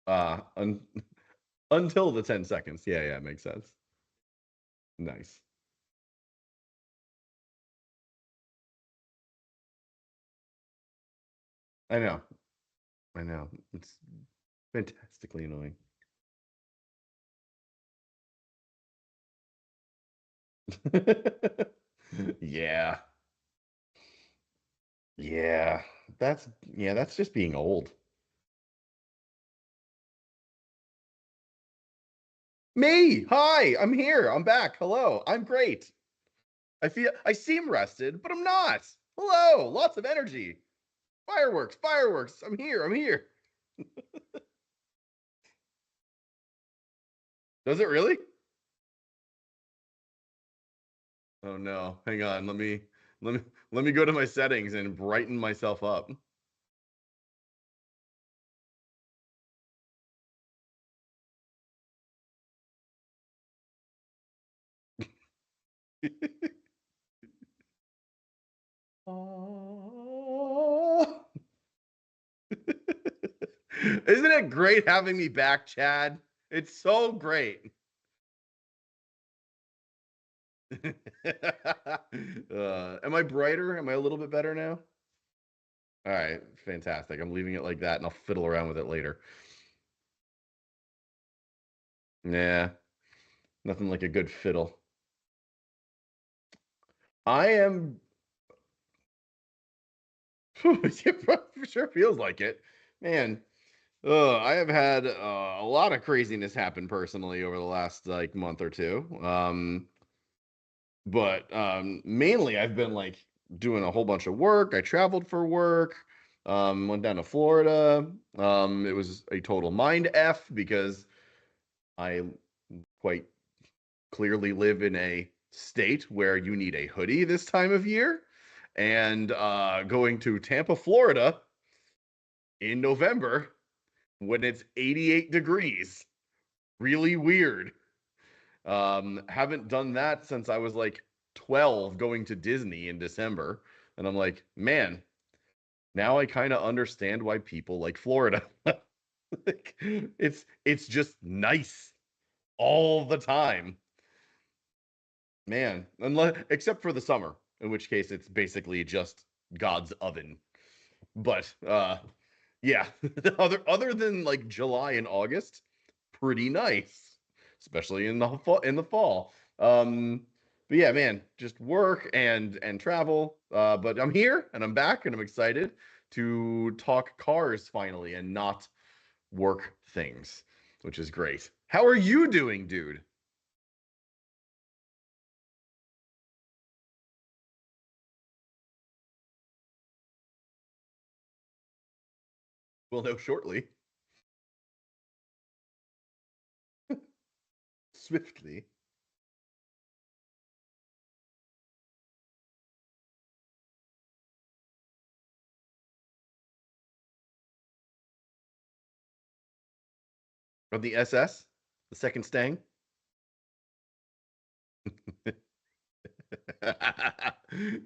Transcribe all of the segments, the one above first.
Un until the 10 seconds. Yeah, yeah, makes sense. Nice. I know. I know. It's fantastically annoying. Yeah. Yeah. That's just being old. Me! Hi, I'm here. I'm back. Hello. I'm great. I seem rested, but I'm not. Hello. Lots of energy. Fireworks, fireworks. I'm here. I'm here. Does it really? Oh no. Hang on. Let me let me go to my settings and brighten myself up. Oh. Isn't it great having me back, Chad? It's so great. Am I brighter? Am I a little bit better now? All right, fantastic. I'm leaving it like that and I'll fiddle around with it later. Nah, nothing like a good fiddle. I am it for sure feels like it. Man, I have had a lot of craziness happen personally over the last like month or two. But mainly I've been like doing a whole bunch of work. I traveled for work. Went down to Florida. It was a total mind f because I quite clearly live in a state where you need a hoodie this time of year, and going to Tampa, Florida in November when it's 88 degrees. Really weird. Haven't done that since I was like 12 going to Disney in December. And I'm like, man, now I kind of understand why people like Florida. Like, it's just nice all the time. Man, unless except for the summer, in which case it's basically just God's oven. But yeah, other than like July and August, pretty nice, especially in the fall. But yeah, man, just work and travel. But I'm here and I'm back and I'm excited to talk cars finally and not work things, which is great. How are you doing, dude? We'll know shortly. Swiftly. Of the SS, the second Stang.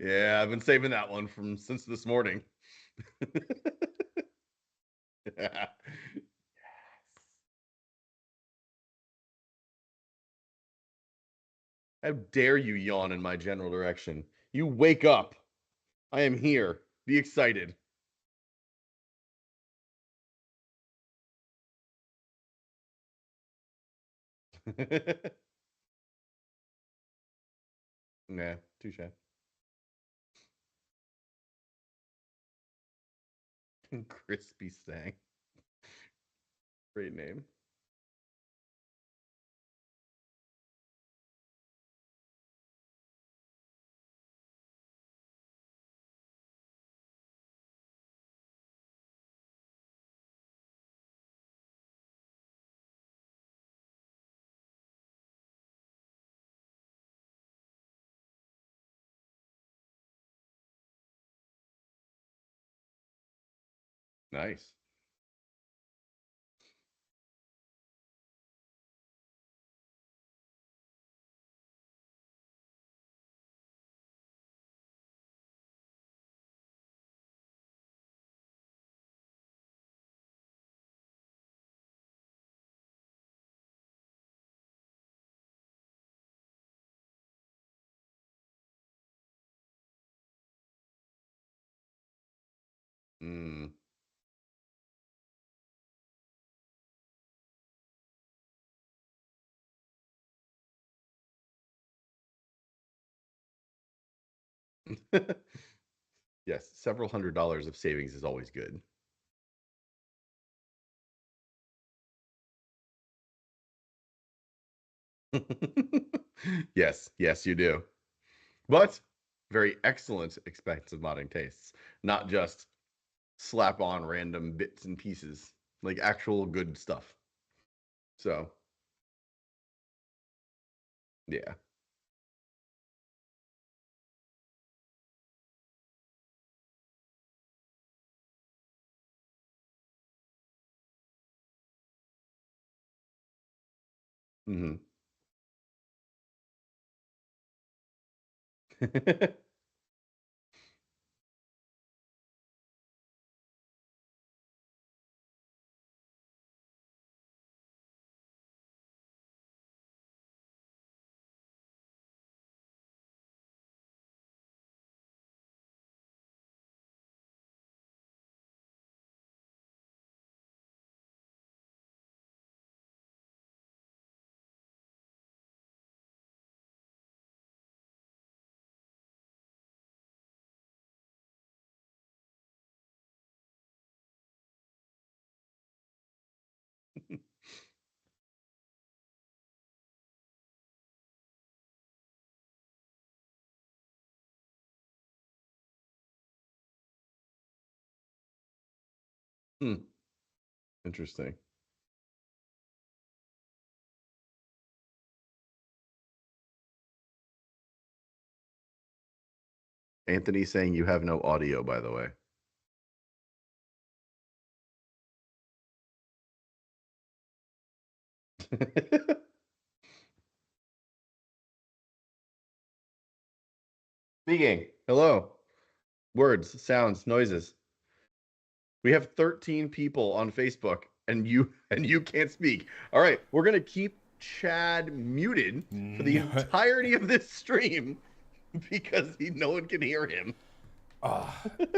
Yeah, I've been saving that one from since this morning. How dare you yawn in my general direction? You wake up. I am here. Be excited. Nah, touche. Crispy Stang. Great name. Nice. Mm. Yes, several $100s of savings is always good. Yes, yes, you do. But very excellent expensive modding tastes, not just slap on random bits and pieces, like actual good stuff. So, yeah. Hmm. Hmm. Interesting. Anthony saying you have no audio, by the way. Speaking. Hello. Words, sounds, noises. We have 13 people on Facebook and you can't speak. All right, we're going to keep Chad muted for the entirety of this stream because no one can hear him.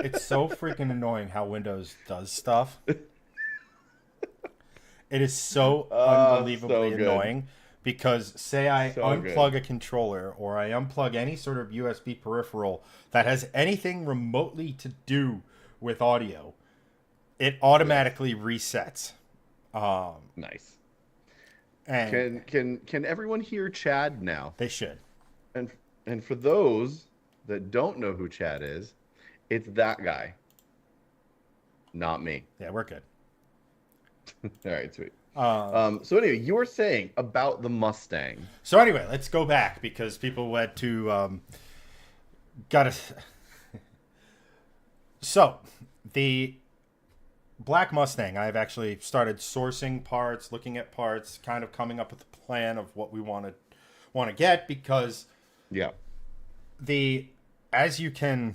It's so freaking annoying how Windows does stuff. It is so So unbelievably good. annoying because say I So unplug good. a controller or I unplug any sort of USB peripheral that has anything remotely to do with audio, it Yes. automatically resets. Um, Nice. and Can everyone hear Chad now? they should. And and for those that don't know who Chad is, it's that guy, not me. Yeah, we're good. All right, sweet. Um, So anyway, you were saying about the Mustang. so anyway, let's go back because people went to gotta. So the Black Mustang, I've actually started sourcing parts, looking at parts, kind of coming up with a plan of what we want to get because Yeah. the as you can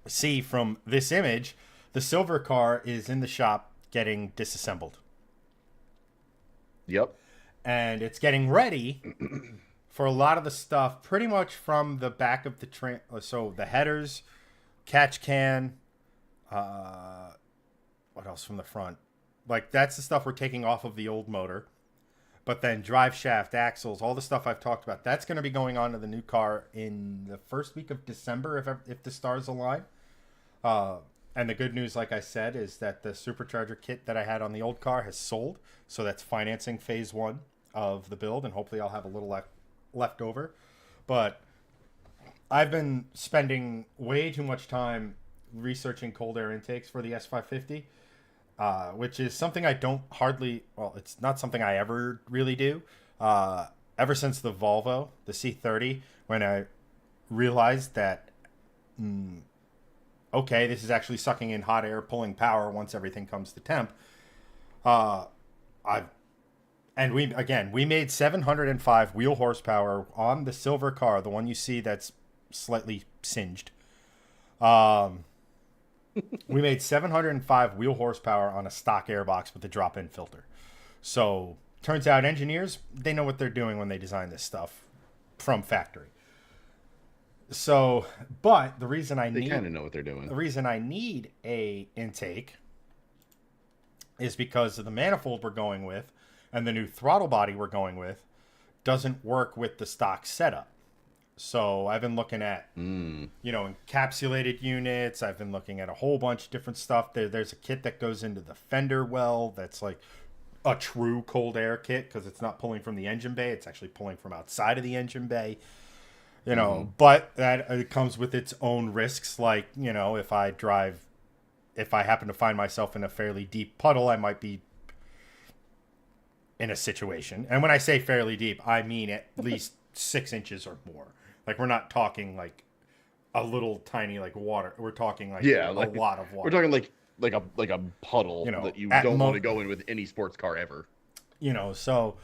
see from this image, the silver car is in the shop getting disassembled. Yep. And it's getting ready for a lot of the stuff pretty much from the back of the train. So the headers, catch can, uh, what else from the front? Like that's the stuff we're taking off of the old motor. But then drive shaft, axles, all the stuff I've talked about, that's going to be going on to the new car in the first week of December if the stars align. Uh, and the good news, like I said, is that the supercharger kit that I had on the old car has sold. So that's financing phase one of the build, and hopefully I'll have a little left over. But I've been spending way too much time researching cold air intakes for the S550, which is something I don't hardly, well, it's not something I ever really do. Ever since the Volvo, the C30, when I realized that, okay, this is actually sucking in hot air, pulling power once everything comes to temp. Uh, I've and we made 705 wheel horsepower on the silver car, the one you see that's slightly singed. Um, we made 705 wheel horsepower on a stock airbox with a drop-in filter. So turns out engineers, they know what they're doing when they design this stuff from factory. So, but the reason They kind of know what they're doing. I need a intake is because of the manifold we're going with and the new throttle body we're going with doesn't work with the stock setup. So I've been looking at, encapsulated units. I've been looking at a whole bunch of different stuff. There's a kit that goes into the fender well that's like a true cold air kit because it's not pulling from the engine bay. It's actually pulling from outside of the engine bay. But that it comes with its own risks. Like, if I happen to find myself in a fairly deep puddle, I might be in a situation. And when I say fairly deep, I mean at least 6 inches or more. Like, we're not talking like a little tiny like water. We're talking like a lot of water. We're talking like a puddle that you don't want to go in with any sports car ever. So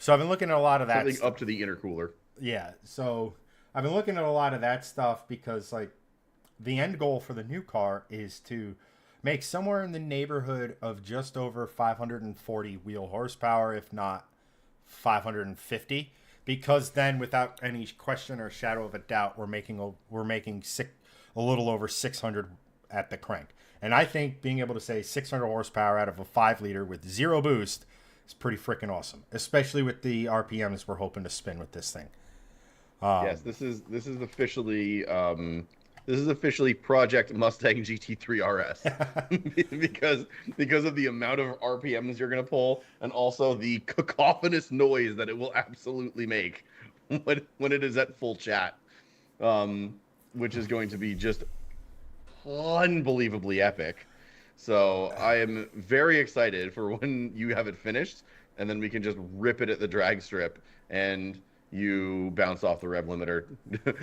I've been looking at a lot of that Something stuff. up to the intercooler. Yeah. So I've been looking at a lot of that stuff because like the end goal for the new car is to make somewhere in the neighborhood of just over 540 wheel horsepower, if not 550. Because then, without any question or shadow of a doubt, we're making a little over 600 at the crank. And I think being able to say 600 horsepower out of a 5-liter with zero boost is pretty freaking awesome, especially with the RPMs we're hoping to spin with this thing. Yes, this is officially Project Mustang GT3 RS because of the amount of RPMs you're gonna pull, and also the cacophonous noise that it will absolutely make when it is at full chat, which is going to be just unbelievably epic. So I am very excited for when you have it finished, and then we can just rip it at the drag strip and you bounce off the rev limiter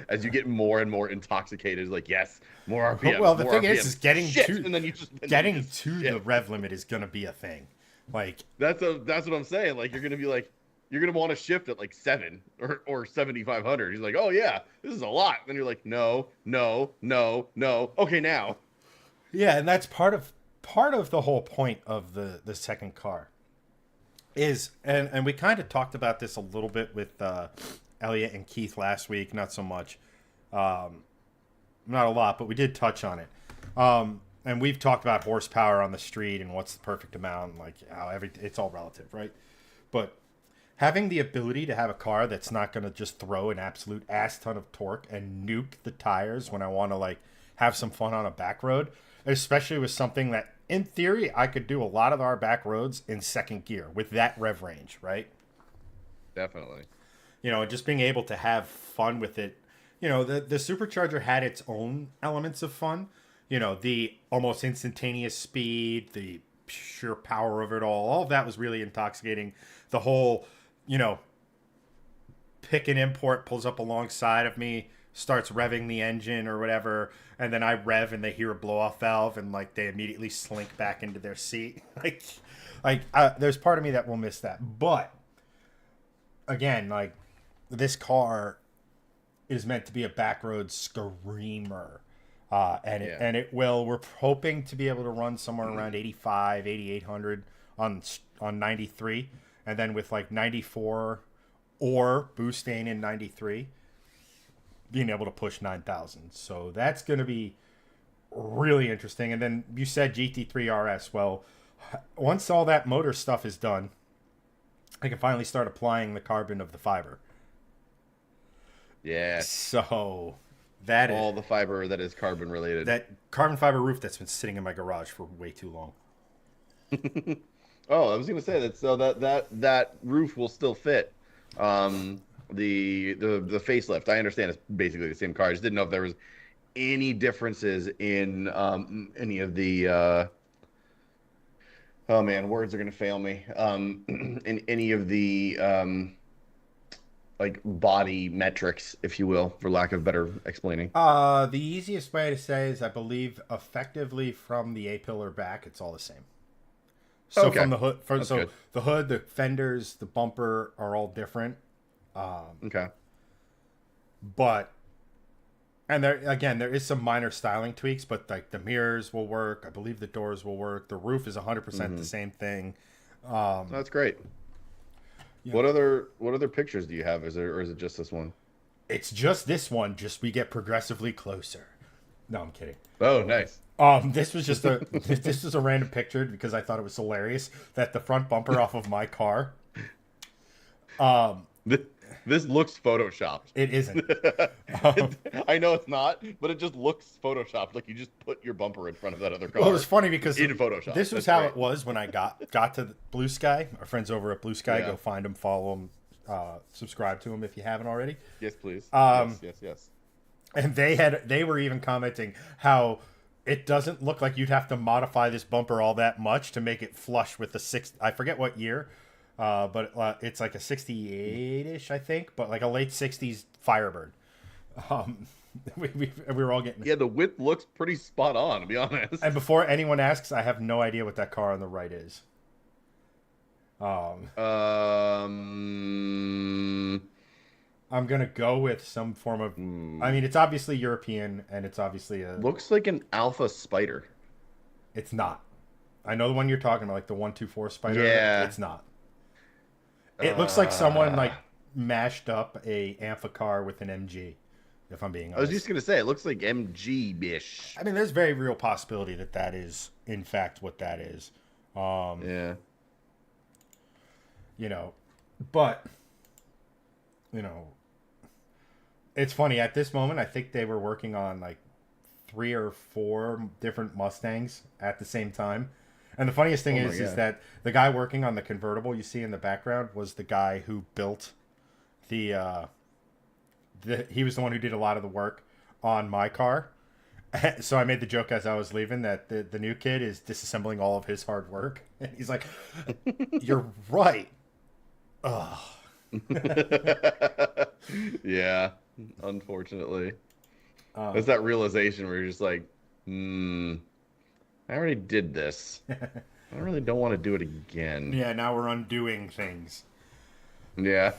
as you get more and more intoxicated. Like, yes, more RPM. Well, the thing RPM. is getting to the rev limit is gonna be a thing. Like that's what I'm saying. Like you're gonna want to shift at like 7 or 7,500. He's like, oh yeah, this is a lot. Then you're like, no. Okay, now. Yeah, and that's part of the whole point of the second car. Is and we kind of talked about this a little bit with Elliot and Keith last week, not so much, not a lot, but we did touch on it. And we've talked about horsepower on the street and what's the perfect amount, like how it's all relative, right? But having the ability to have a car that's not going to just throw an absolute ass ton of torque and nuke the tires when I want to like have some fun on a back road, especially with something that in theory, I could do a lot of our back roads in second gear with that rev range, right? Definitely. Just being able to have fun with it. The Supercharger had its own elements of fun. The almost instantaneous speed, the sheer power of it all of that was really intoxicating. The whole, pick an import pulls up alongside of me, starts revving the engine or whatever, and then I rev and they hear a blow off valve and like they immediately slink back into their seat. There's part of me that will miss that. But again, like this car is meant to be a backroad screamer. And it will. We're hoping to be able to run somewhere around 85, 8,800 on 93, and then with like 94 or boosting in 93. Being able to push 9,000. So that's going to be really interesting. And then you said GT3 RS. Well, once all that motor stuff is done, I can finally start applying the carbon of the fiber. Yeah. So all the fiber that is carbon related. That carbon fiber roof that's been sitting in my garage for way too long. Oh, I was going to say that. So that roof will still fit. The facelift, I understand it's basically the same car. I just didn't know if there was any differences in any of the oh man, words are gonna fail me. In any of the like body metrics, if you will, for lack of better explaining. The easiest way to say is I believe effectively from the A-pillar back, it's all the same. So okay. From the hood, good. The hood, the fenders, the bumper are all different. Okay. But and there is some minor styling tweaks, but like the mirrors will work. I believe the doors will work. The roof is 100% the same thing. That's great. Yeah. What other pictures do you have? Or is it just this one? It's just this one, just we get progressively closer. No, I'm kidding. Oh, nice. This was just a this was a random picture because I thought it was hilarious that the front bumper off of my car. This looks photoshopped. It isn't. I know it's not, but it just looks photoshopped. Like you just put your bumper in front of that other car. Well, it was funny because in Photoshop. This was how it was when I got to Blue Sky. Our friends over at Blue Sky, Yeah. go find them, follow them, subscribe to them if you haven't already. Yes, please. Yes. And they were even commenting how it doesn't look like you'd have to modify this bumper all that much to make it flush with the I forget what year, but it's like a 68-ish, I think, but like a late 60s Firebird. We were all getting... Yeah, the width looks pretty spot on, to be honest. And before anyone asks, I have no idea what that car on the right is. I'm gonna go with some form of... I mean, it's obviously European, and it's obviously a... Looks like an Alpha Spider. It's not. I know the one you're talking about, like the 124 Spider. Yeah. It's not. It looks like someone like mashed up a Ampha car with an MG, if I'm being honest. I was just gonna say, it looks like MG-ish. I mean, there's very real possibility that that is, in fact, what that is. Yeah. You know, but, you know, it's funny. At this moment, I think they were working on like 3 or 4 different Mustangs at the same time. And the funniest thing is that the guy working on the convertible you see in the background was the guy who built he was the one who did a lot of the work on my car. So I made the joke as I was leaving that the new kid is disassembling all of his hard work. And he's like, "You're right." Ugh. Yeah, unfortunately. It's that realization where you're just like, I already did this. I really don't want to do it again. Yeah, now we're undoing things. Yeah.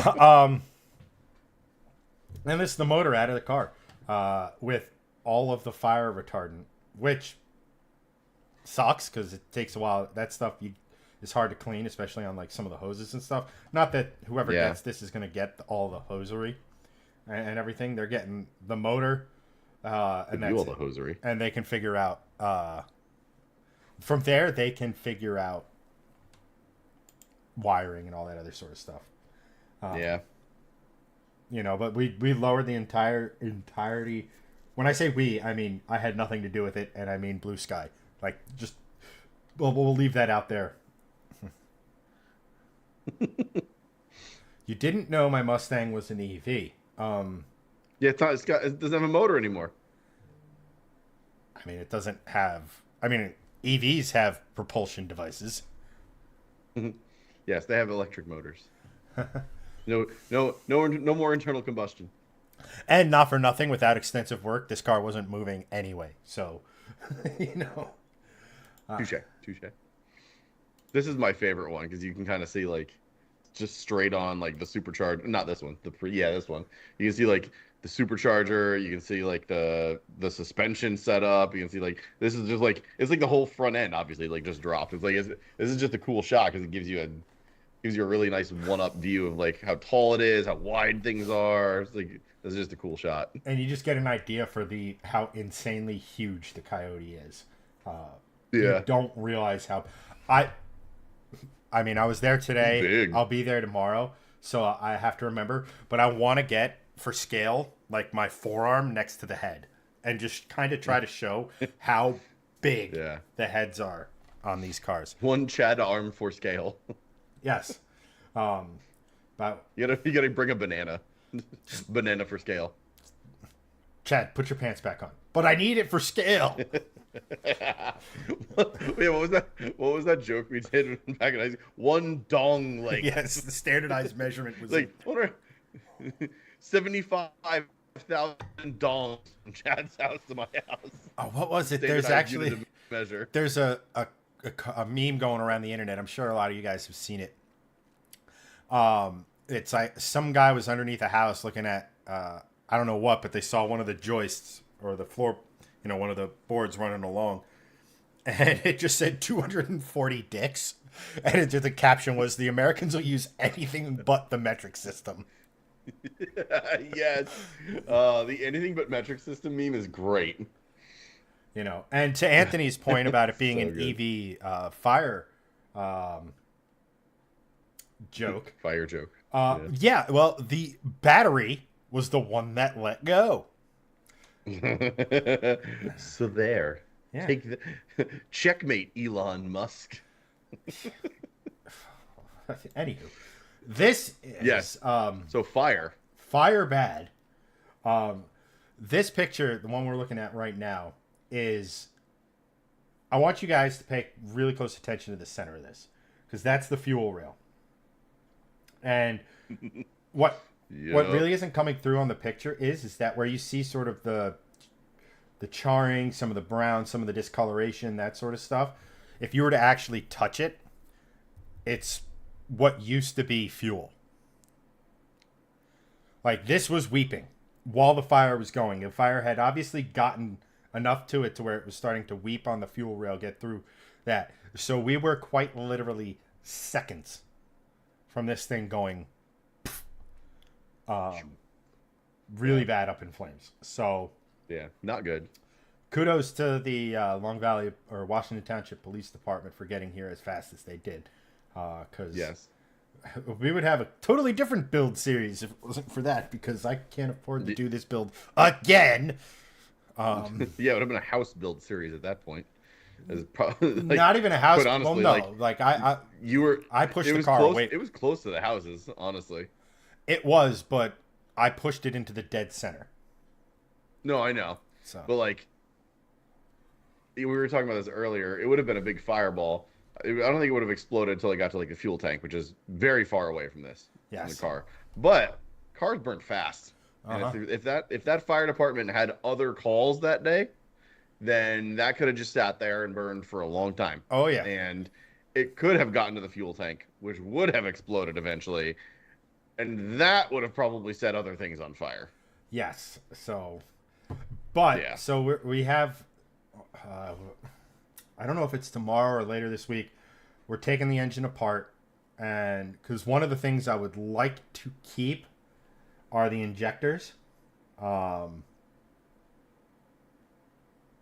And this is the motor out of the car with all of the fire retardant, which sucks because it takes a while. That stuff is hard to clean, especially on like some of the hoses and stuff. Not that whoever gets this is going to get all the hosiery and everything. They're getting the motor and that's all the hosiery. And they can figure out from there. They can figure out wiring and all that other sort of stuff. Yeah. You know, but we lowered the entirety. When I say we, I mean I had nothing to do with it, and I mean Blue Sky. Like, just we'll leave that out there. You didn't know my Mustang was an EV. Yeah, it doesn't have a motor anymore. I mean, it doesn't have. I mean, EVs have propulsion devices. Yes, they have electric motors. No more internal combustion. And not for nothing, without extensive work, this car wasn't moving anyway. So, you know. Touche. This is my favorite one because you can kind of see like just straight on like the supercharged. Not this one. This one. You can see like the supercharger. You can see like the suspension setup. You can see like this is just like it's like the whole front end obviously like just dropped. It's like this is just a cool shot because it gives you a really nice one-up view of like how tall it is, how wide things are. It's like this is just a cool shot. And you just get an idea for how insanely huge the Coyote is. Yeah. You don't realize how. I mean, I was there today. Big. I'll be there tomorrow, so I have to remember. But I want to get for scale like my forearm next to the head, and just kind of try to show how big the heads are on these cars. One Chad arm for scale. Yes. But you gotta bring a banana. Banana for scale. Chad, put your pants back on. But I need it for scale. Yeah, what was that joke we did back in high school? One dong length. Yes, the standardized measurement was like 75,000 dongs from Chad's house to my house. Oh, what was it? There's actually there's a meme going around the internet. I'm sure a lot of you guys have seen it. It's like some guy was underneath a house looking at I don't know what, but they saw one of the joists or the floor, you know, one of the boards running along, and it just said 240 dicks, and the caption was, "The Americans will use anything but the metric system." Yes. The anything but metric system meme is great. You know, and to Anthony's point about it being So an good. EV fire um, joke, Fire joke. yeah, well, the battery was the one that let go. Yeah. So there. Yeah. Take the checkmate, Elon Musk. Anywho, this is Yes. So fire. fire bad. Um, this picture, the one we're looking at right now, is. I want you guys to pay really close attention to the center of this because that's the fuel rail. And what Yep. really isn't coming through on the picture is that where you see sort of the charring, some of the brown, some of the discoloration, that sort of stuff. If you were to actually touch it, it's what used to be fuel. Like this was weeping while the fire was going. The fire had obviously gotten enough to it to where it was starting to weep on the fuel rail, get through that. So we were quite literally seconds from this thing going um, really bad up in flames. So Yeah. Not good. kudos to the Long Valley or Washington Township Police Department for getting here as fast as they did. Because Yes. we would have a totally different build series if it wasn't for that, because I can't afford to do this build again. Yeah, it would have been a house build series at that point. It's probably like, Not even a house. quite Well, honestly, no. like Like I you were. I pushed It the was car close. away. It was close to the houses, honestly. It was, but I pushed it into the dead center. No, I know, So but like we were talking about this earlier, it would have been a big fireball. I don't think it would have exploded until it got to like the fuel tank, which is very far away from this from the yes. car. But cars burn fast, and Uh-huh. if that fire department had other calls that day, then that could have just sat there and burned for a long time, Oh yeah. and it could have gotten to the fuel tank, which would have exploded eventually, and that would have probably set other things on fire. Yes. So, but Yeah. so we have. Uh, I don't know if it's tomorrow or later this week. We're taking the engine apart, and because one of the things I would like to keep are the injectors, um,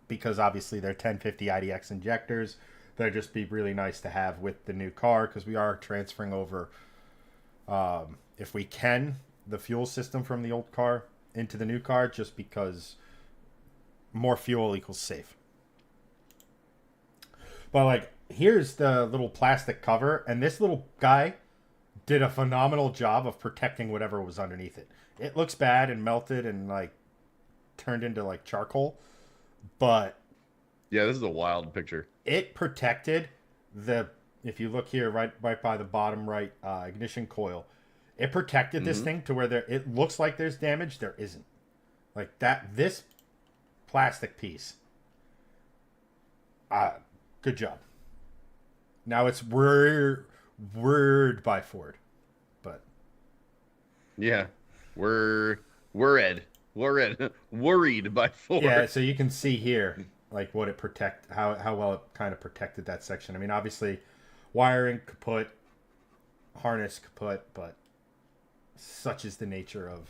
because obviously they're 1050 IDX injectors. They'd just be really nice to have with the new car because we are transferring over, if we can, the fuel system from the old car into the new car, just because more fuel equals safe. But like, here's the little plastic cover, and this little guy did a phenomenal job of protecting whatever was underneath it. It looks bad and melted and like turned into like charcoal, but Yeah, this is a wild picture. it protected the. If you look here, right by the bottom right ignition coil, it protected this Hmm. thing to where it looks like there's damage. There isn't. Like that. This plastic piece. Good job. Now it's word by Ford, but Yeah, we're worried, worried by yeah. Ford. So you can see here, like what it protect, how well it kind of protected that section. I mean, obviously, wiring kaput, harness kaput, but such is the nature of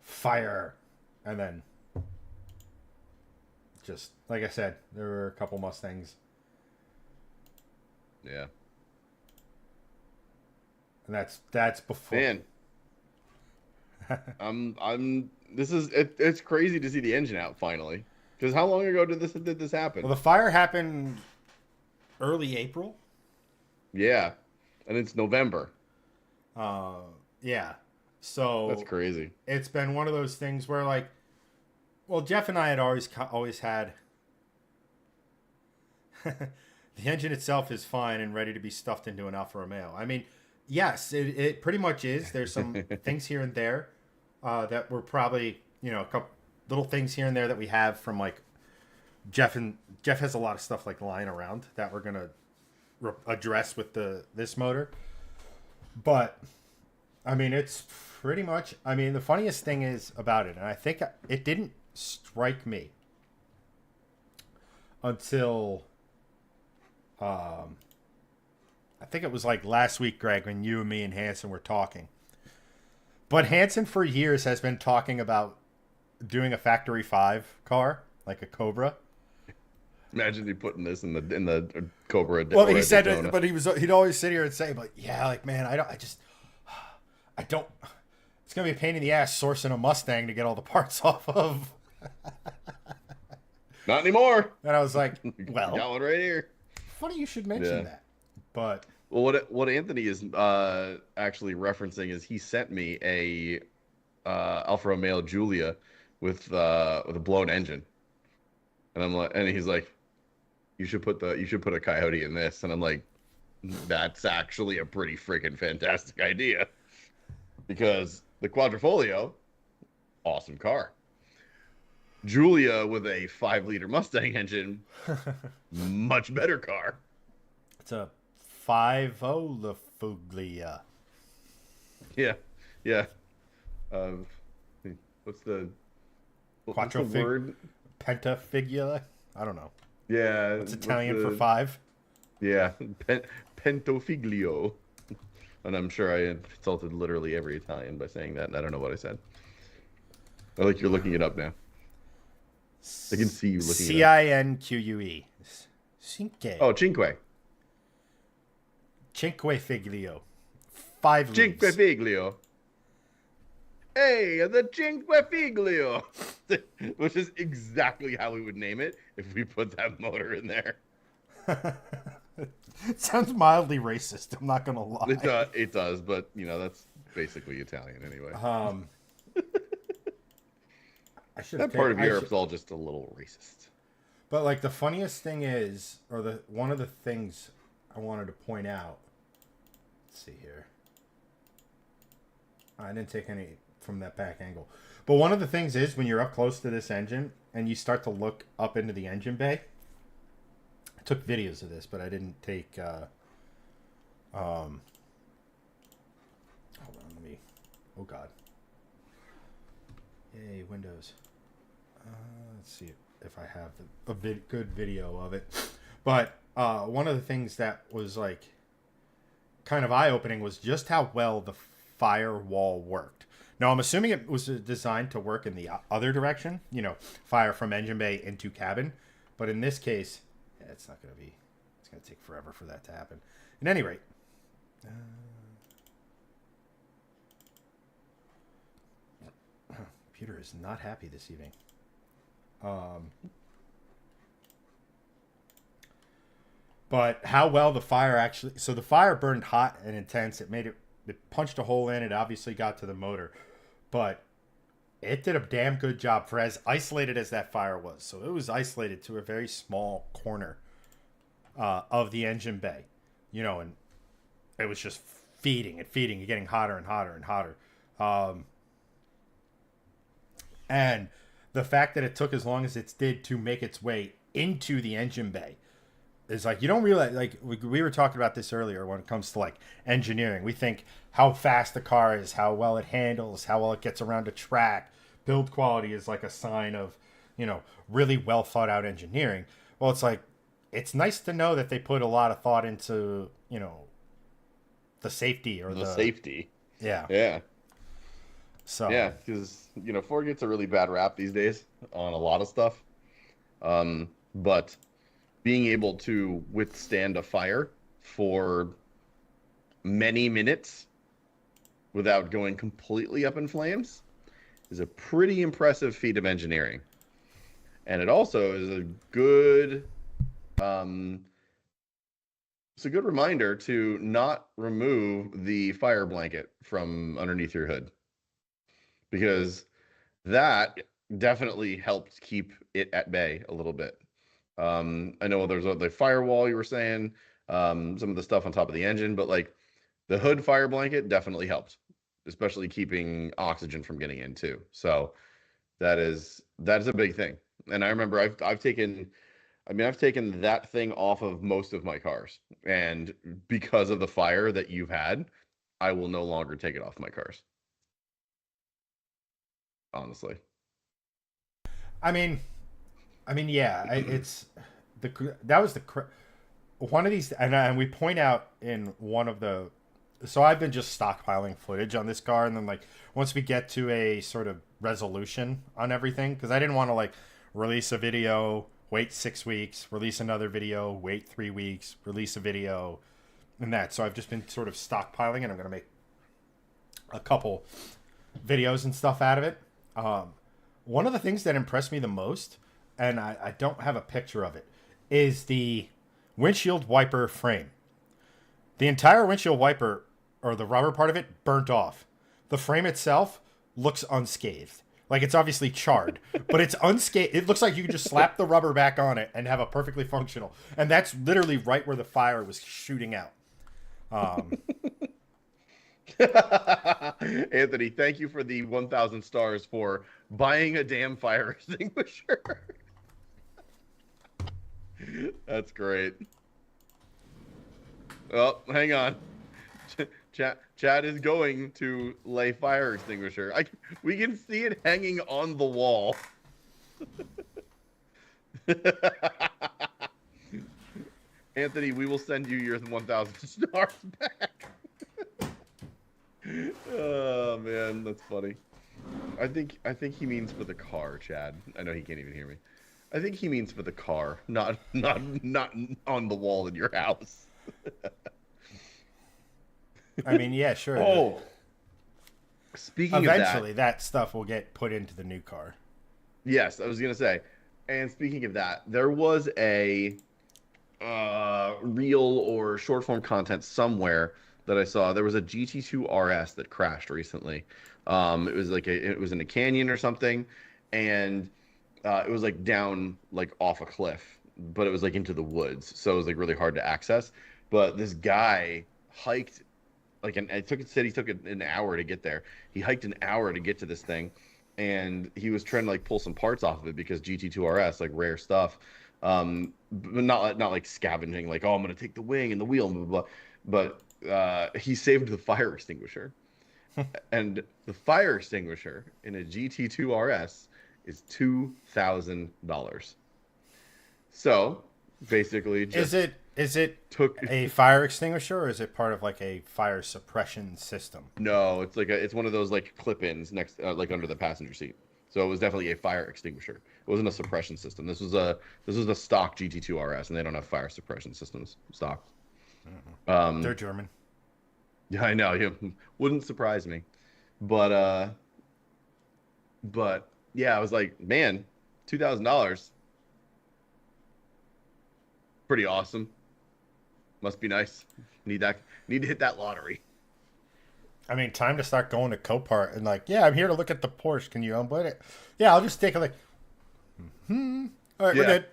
fire. And then, just like I said, there were a couple Mustangs, Yeah, and that's before. man, This is it's crazy to see the engine out finally. Because how long ago did this Well, happen? the fire happened early April. Yeah, and it's November. Uh, yeah. That's So crazy. it's been one of those things where, like, well, Jeff and I had always had the engine itself is fine and ready to be stuffed into an Alfa Romeo. I mean, yes, it pretty much is. There's some things here and there that were probably, a couple little things here and there that we have from like Jeff has a lot of stuff like lying around that we're gonna address with this motor. But I mean, it's pretty much. I mean, the funniest thing is about it, and I think it didn't strike me until I think it was like last week, Greg, when you and me and Hanson were talking. But Hanson for years has been talking about doing a Factory 5 car, like a Cobra. Imagine you putting this in the Cobra Well, or he a said Daytona. it, but he'd always sit here and say, "But yeah, like man, I don't. It's gonna be a pain in the ass sourcing a Mustang to get all the parts off of." Not anymore. And I was like, Got "Well, one right here. funny you should mention Yeah. that." But Well, what Anthony is actually referencing is he sent me a Alfa Romeo Giulia with a blown engine, and he's like, you should put a Coyote in this, and I'm like, that's actually a pretty freaking fantastic idea because the Quadrifoglio, awesome car. Giulia with a 5-liter Mustang engine, much better car. it's a 5.0 La Fuglia. Yeah, yeah. Uh, what's the word? Pentafigula. I don't know. Yeah, It's Italian for 5. Yeah, Pentofiglio. And I'm sure I insulted literally every Italian by saying that, and I don't know what I said. I like you're looking it up now. I can see you looking it up. Cinque. Cinque. Oh, Cinque. Cinque Figlio. 5 Cinque leaves. Figlio. Hey, the Cinque Figlio. Which is exactly how we would name it if we put that motor in there. It sounds mildly racist. I'm not gonna lie. It does, but that's basically Italian anyway. I should That part of Europe's all just a little racist. But like the funniest thing is, or one of the things I wanted to point out. Let's see here. I didn't take any from that back angle. But one of the things is when you're up close to this engine and you start to look up into the engine bay. I took videos of this, but I didn't take. Hold on, let me. Oh God. Yay, Windows. Let's see if I have a good video of it. But one of the things that was like kind of eye-opening was just how well the firewall worked. Now, I'm assuming it was designed to work in the other direction, fire from engine bay into cabin. But in this case, it's not going to be. It's going to take forever for that to happen. At any rate. Computer is not happy this evening. But how well the fire actually... So the fire burned hot and intense. It punched a hole in. It obviously got to the motor. But it did a damn good job for as isolated as that fire was. So it was isolated to a very small corner of the engine bay. And it was just feeding and getting hotter and hotter and hotter. And the fact that it took as long as it did to make its way into the engine bay is like, you don't realize, like we were talking about this earlier when it comes to like engineering. We think how fast the car is, how well it handles, how well it gets around a track. Build quality is like a sign of, really well thought out engineering. Well, it's like, it's nice to know that they put a lot of thought into, the safety or the safety. Yeah. Yeah. So yeah, because Ford gets a really bad rap these days on a lot of stuff, but being able to withstand a fire for many minutes without going completely up in flames is a pretty impressive feat of engineering, and it also is a good it's a good reminder to not remove the fire blanket from underneath your hood. Because that definitely helped keep it at bay a little bit. I know there's the firewall you were saying, some of the stuff on top of the engine, but like the hood fire blanket definitely helped, especially keeping oxygen from getting in too. So that is a big thing. And I remember I've taken that thing off of most of my cars, and because of the fire that you've had, I will no longer take it off my cars. Honestly, yeah, it's that was one of these, and we point out in one of the So I've been just stockpiling footage on this car, and then like once we get to a sort of resolution on everything, because I didn't want to like release a video, wait 6 weeks, release another video, wait 3 weeks, release a video, and that. So I've just been sort of stockpiling, and I'm gonna make a couple videos and stuff out of it. One of the things that impressed me the most, and I don't have a picture of it, is the windshield wiper frame. The entire windshield wiper, or the rubber part of it, burnt off. The frame itself looks unscathed. Like, it's obviously charred, but it's unscathed. It looks like you could just slap the rubber back on it and have a perfectly functional. And that's literally right where the fire was shooting out. Anthony, thank you for the 1,000 stars for buying a damn fire extinguisher. That's great. Oh, hang on. Chad is going to lay fire extinguisher. We can see it hanging on the wall. Anthony, we will send you your 1,000 stars back. Oh man, that's funny. I think he means for the car, Chad. I know he can't even hear me. I think he means for the car, not on the wall in your house. I mean, yeah, sure. Oh, speaking eventually of that stuff will get put into the new car. Yes, I was gonna say. And speaking of that, there was a reel or short form content somewhere that I saw. There was a GT2 RS that crashed recently. It was in a canyon or something, and it was like down like off a cliff, but it was like into the woods, so it was like really hard to access. But this guy hiked said he took an hour to get there. He hiked an hour to get to this thing, and he was trying to like pull some parts off of it because GT2 RS, like rare stuff, but not like scavenging, like, oh, I'm gonna take the wing and the wheel, blah, blah, blah. But he saved the fire extinguisher, and the fire extinguisher in a GT2 RS is $2,000. So basically, just is it took a fire extinguisher, or is it part of like a fire suppression system? No, it's one of those like clip-ins next, like under the passenger seat. So it was definitely a fire extinguisher. It wasn't a suppression system. This was a stock GT2 RS, and they don't have fire suppression systems stock. They're German. Yeah, I know. Wouldn't surprise me, but yeah, I was like, man, $2,000, pretty awesome. Must be nice. Need to hit that lottery. I mean, time to start going to Copart and like, yeah, I'm here to look at the Porsche. Can you unblade it? Yeah, I'll just take a like. All right, we're good.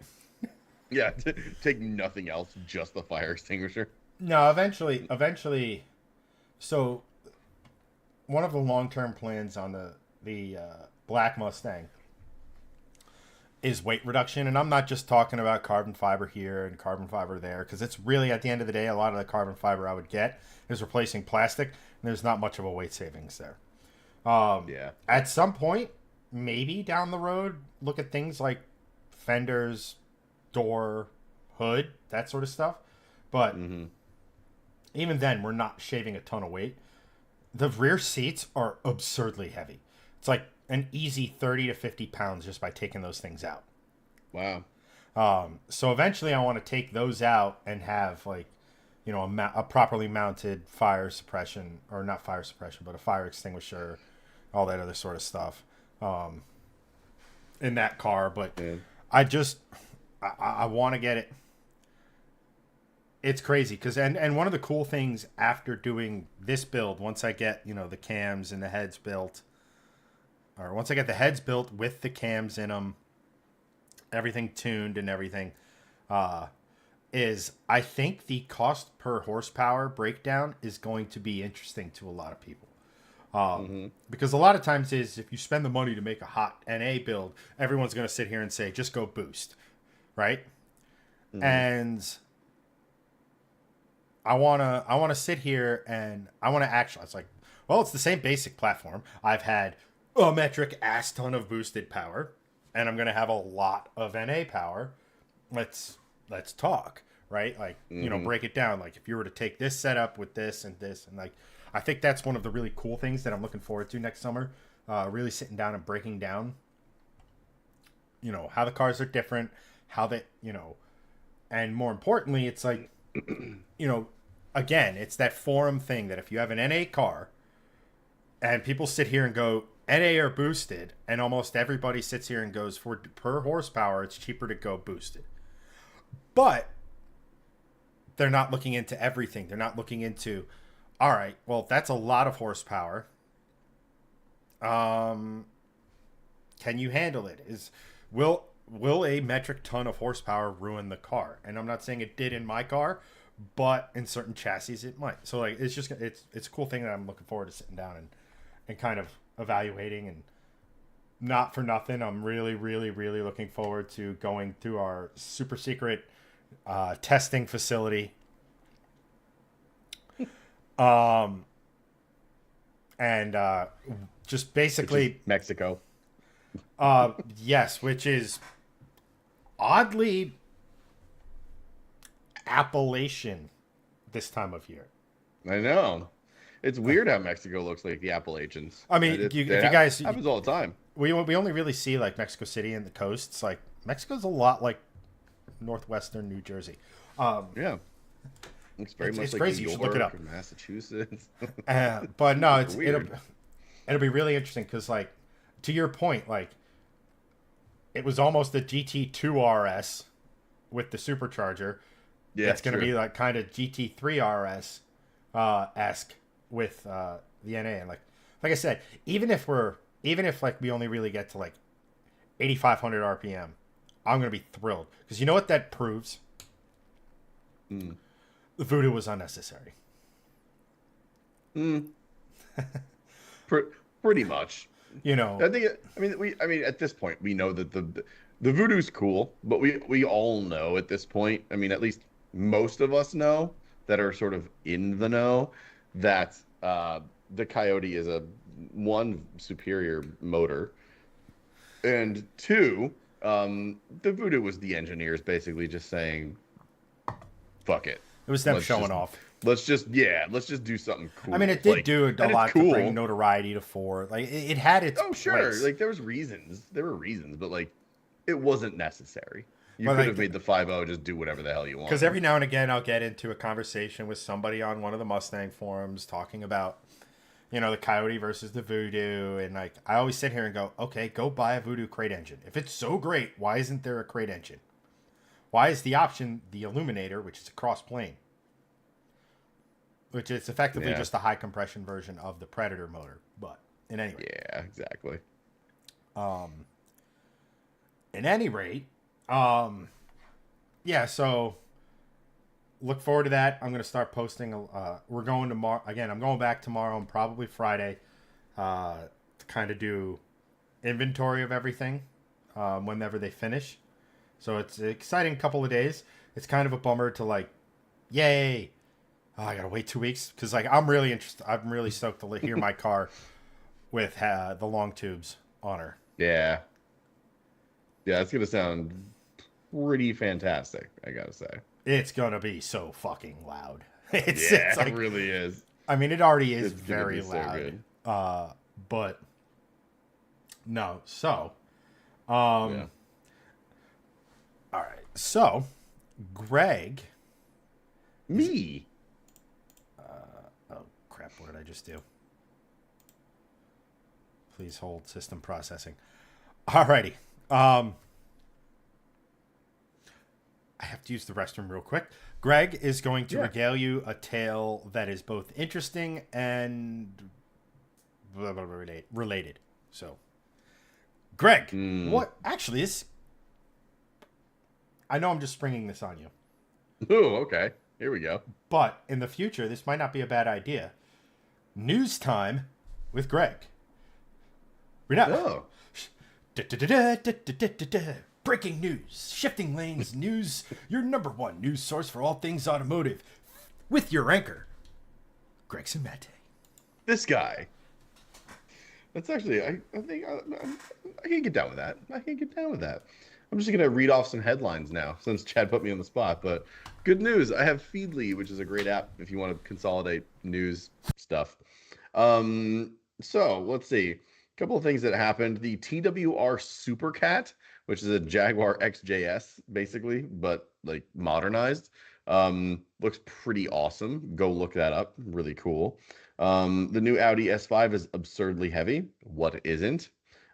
Yeah, take nothing else, just the fire extinguisher. No, eventually. So, one of the long-term plans on the Black Mustang is weight reduction, and I'm not just talking about carbon fiber here and carbon fiber there, because it's really, at the end of the day, a lot of the carbon fiber I would get is replacing plastic, and there's not much of a weight savings there. Yeah. At some point, maybe down the road, look at things like fenders, door, hood, that sort of stuff. But even then, we're not shaving a ton of weight. The rear seats are absurdly heavy. It's like an easy 30 to 50 pounds just by taking those things out. Wow. So eventually I want to take those out and have like, you know, a properly mounted fire suppression, or not fire suppression, but a fire extinguisher, all that other sort of stuff in that car. But yeah. I want to get it. It's crazy because and one of the cool things after doing this build, once I get, you know, the cams and the heads built, or once I get the heads built with the cams in them, everything tuned and everything, is I think the cost per horsepower breakdown is going to be interesting to a lot of people. Because a lot of times is if you spend the money to make a hot NA build, everyone's going to sit here and say, just go boost, right? And I want to sit here and I want to actually, it's like, well, it's the same basic platform. I've had a metric ass ton of boosted power, and I'm going to have a lot of NA power. Let's talk, right? Like, Mm-hmm. break it down. Like if you were to take this setup with this and this, and like, I think that's one of the really cool things that I'm looking forward to next summer. Really sitting down and breaking down, how the cars are different, how they, and more importantly, it's like, you know, again, it's that forum thing that if you have an NA car and people sit here and go, NA or boosted, and almost everybody sits here and goes, for per horsepower, it's cheaper to go boosted. But they're not looking into everything. They're not looking into, all right, well, that's a lot of horsepower. Can you handle it? Will a metric ton of horsepower ruin the car? And I'm not saying it did in my car, but in certain chassis it might. So like it's a cool thing that I'm looking forward to sitting down and kind of evaluating. And not for nothing, I'm really, really, really looking forward to going through our super secret testing facility. And just basically Mexico. Yes, which is oddly Appalachian this time of year. I know. It's weird how Mexico looks like the Appalachians. I mean, if you guys happens all the time. We only really see like Mexico City and the coasts. Like Mexico's a lot like northwestern New Jersey. Yeah. It's very much like crazy. New You should York look it up. and Massachusetts. But no, Weird. it'll be really interesting because like to your point, like it was almost a GT2 RS with the supercharger. Yeah, it's going to be like kind of GT3 RS esque with the NA. And like I said, even if like we only really get to like 8,500 RPM, I'm going to be thrilled because you know what that proves? The voodoo was unnecessary. Pretty much. I think. I mean, at this point, we know that the voodoo's cool, but we all know at this point. I mean, at least most of us know that are sort of in the know that the Coyote is a one superior motor, and two, the voodoo was the engineers basically just saying, "Fuck it." It was them showing off. Let's just do something cool. I mean, it did do a lot cool. to bring notoriety to Ford. Like it had its place. Like there were reasons, but like it wasn't necessary. You could have made the 5.0 just do whatever the hell you want. Because every now and again, I'll get into a conversation with somebody on one of the Mustang forums talking about, the Coyote versus the Voodoo, and like I always sit here and go, okay, go buy a Voodoo crate engine. If it's so great, why isn't there a crate engine? Why is the option the Illuminator, which is a cross plane? Which is effectively just a high compression version of the Predator motor. But in any rate. Yeah, exactly. In any rate, so look forward to that. I'm going to start posting. We're going tomorrow. Again, I'm going back tomorrow and probably Friday to kind of do inventory of everything whenever they finish. So it's an exciting couple of days. It's kind of a bummer to like, yay. I gotta wait 2 weeks because like I'm really interested. I'm really stoked to hear my car with the long tubes on her. Yeah, it's gonna sound pretty fantastic. I gotta say, it's gonna be so fucking loud. It's like, it really is. I mean, it already is it's very loud. So but no. So, all right. So, Greg. Me. Oh crap! What did I just do? Please hold. System processing. Alrighty. I have to use the restroom real quick. Greg is going to regale you a tale that is both interesting and related. So, Greg, what actually is? I know I'm just springing this on you. Oh, okay. Here we go. But in the future, this might not be a bad idea. News time with Greg. Oh. Breaking news. Shifting lanes news. Your number one news source for all things automotive. With your anchor, Greg Samete. This guy. That's actually, I think I can get down with that. I'm just gonna read off some headlines now since Chad put me on the spot. But good news, I have Feedly, which is a great app if you want to consolidate news stuff. So let's see. A couple of things that happened. The TWR Supercat, which is a Jaguar XJS, basically, but like modernized. Looks pretty awesome. Go look that up. Really cool. The new Audi S5 is absurdly heavy. What isn't?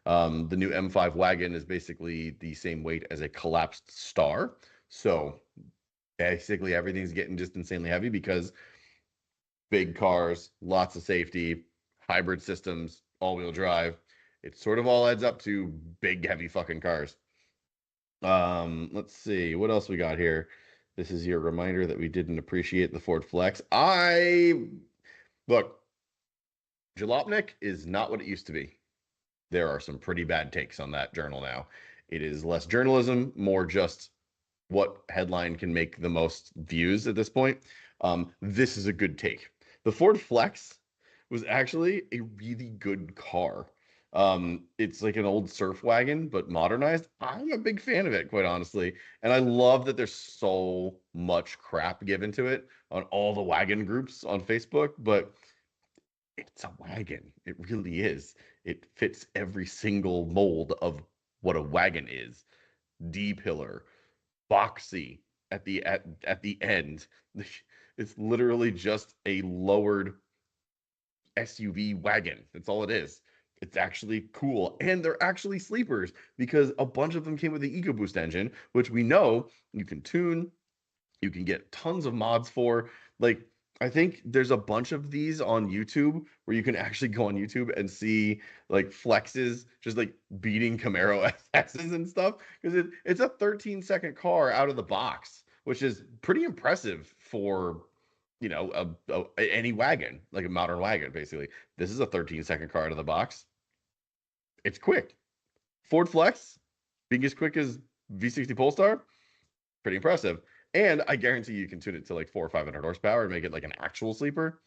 The new M5 wagon is basically the same weight as a collapsed star. So basically everything's getting just insanely heavy because big cars, lots of safety, hybrid systems, all-wheel drive. It sort of all adds up to big, heavy fucking cars. Let's see what else we got here. This is your reminder that we didn't appreciate the Ford Flex. Look, Jalopnik is not what it used to be. There are some pretty bad takes on that journal now. It is less journalism, more just what headline can make the most views at this point. This is a good take. The Ford Flex was actually a really good car. It's like an old surf wagon, but modernized. I'm a big fan of it, quite honestly. And I love that there's so much crap given to it on all the wagon groups on Facebook, but it's a wagon. It really is. It fits every single mold of what a wagon is. D-pillar, boxy at the end. It's literally just a lowered SUV wagon. That's all it is. It's actually cool. And they're actually sleepers because a bunch of them came with the EcoBoost engine, which we know you can tune, you can get tons of mods for. Like, I think there's a bunch of these on YouTube where you can actually go on YouTube and see like flexes just like beating Camaro SSs and stuff because it's a 13-second car out of the box, which is pretty impressive for any wagon, like a modern wagon. Basically, this is a 13-second car out of the box. It's quick. Ford Flex being as quick as V60 Polestar, pretty impressive. And I guarantee you can tune it to like 400 or 500 horsepower and make it like an actual sleeper.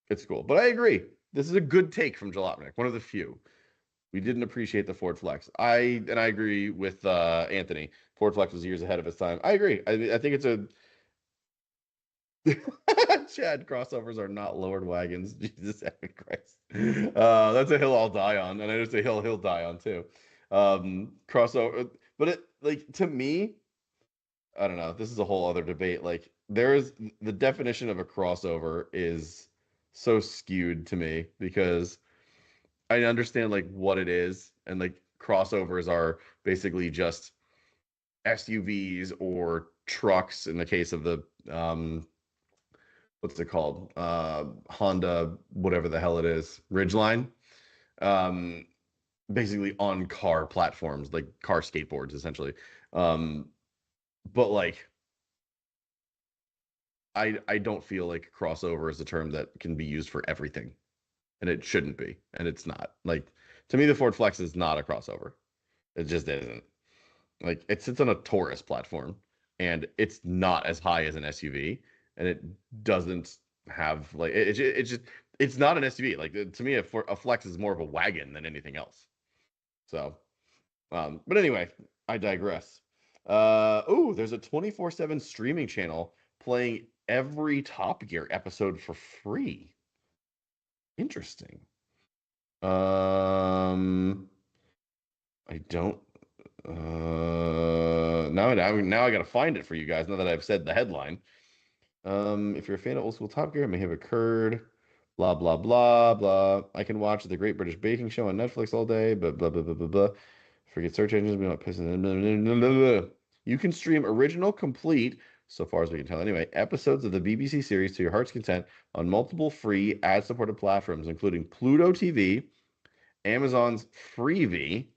It's cool. But I agree. This is a good take from Jalopnik, one of the few. We didn't appreciate the Ford Flex. I agree with Anthony. Ford Flex was years ahead of its time. I agree. I think it's a Chad, crossovers are not lowered wagons. Jesus Christ. That's a hill I'll die on. And I just a hill he'll die on too. Crossover. But it, like, to me, I don't know. This is a whole other debate. Like, there's the definition of a crossover is so skewed to me because I understand like what it is, and like crossovers are basically just SUVs or trucks in the case of the what's it called? Honda, whatever the hell it is, Ridgeline. Basically on car platforms, like car skateboards, essentially. But like, I don't feel like crossover is a term that can be used for everything, and it shouldn't be, and it's not. Like, to me, the Ford Flex is not a crossover. It just isn't. Like, it sits on a Taurus platform, and it's not as high as an SUV, and it doesn't have like it's not an SUV. Like, to me, a Flex is more of a wagon than anything else. So, but anyway, I digress. There's a 24/7 streaming channel playing every Top Gear episode for free. Interesting. I don't. Now I got to find it for you guys. Now that I've said the headline. If you're a fan of old school Top Gear, it may have occurred. Blah blah blah blah. I can watch the Great British Baking Show on Netflix all day. But blah blah blah blah blah. Forget search engines. We don't piss. You can stream original, complete, so far as we can tell anyway, episodes of the BBC series to your heart's content on multiple free ad-supported platforms, including Pluto TV, Amazon's Freevee,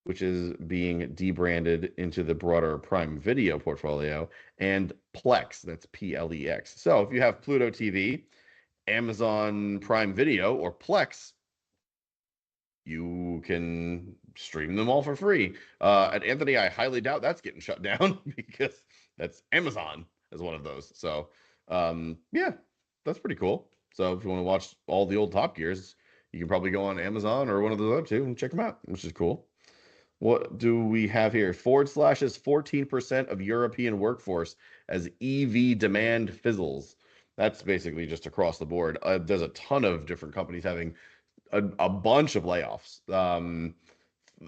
which is being debranded into the broader Prime Video portfolio, and Plex, that's Plex. So if you have Pluto TV, Amazon Prime Video, or Plex, you can stream them all for free. And Anthony, I highly doubt that's getting shut down because that's Amazon as one of those. So yeah, that's pretty cool. So if you want to watch all the old Top Gears, you can probably go on Amazon or one of those other two and check them out, which is cool. What do we have here? Ford slashes 14% of European workforce as EV demand fizzles. That's basically just across the board. There's a ton of different companies having a bunch of layoffs.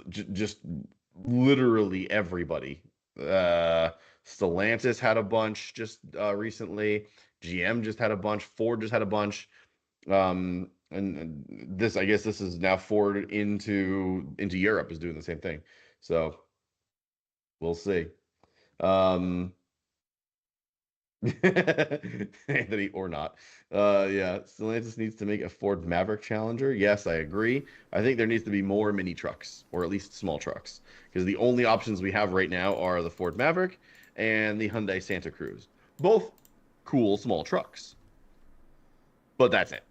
Just literally everybody. Uh, Stellantis had a bunch just recently. GM just had a bunch. Ford just had a bunch. And this, I guess, this is now Ford into Europe is doing the same thing. So we'll see. Um, Anthony or not. Yeah, Stellantis needs to make a Ford Maverick Challenger. Yes, I agree. I think there needs to be more mini trucks, or at least small trucks, because the only options we have right now are the Ford Maverick and the Hyundai Santa Cruz. Both cool small trucks, but that's it.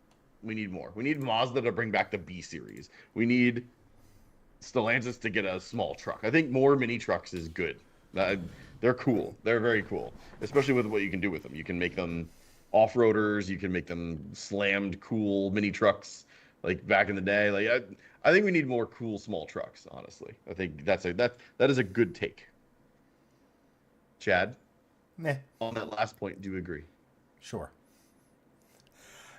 We need more. We need Mazda to bring back the B series. We need Stellantis to get a small truck. I think more mini trucks is good. They're cool. They're very cool, especially with what you can do with them. You can make them off-roaders. You can make them slammed, cool mini trucks like back in the day. Like I think we need more cool small trucks. Honestly, I think that is a good take. Chad, Meh. on that last point, do you agree? Sure.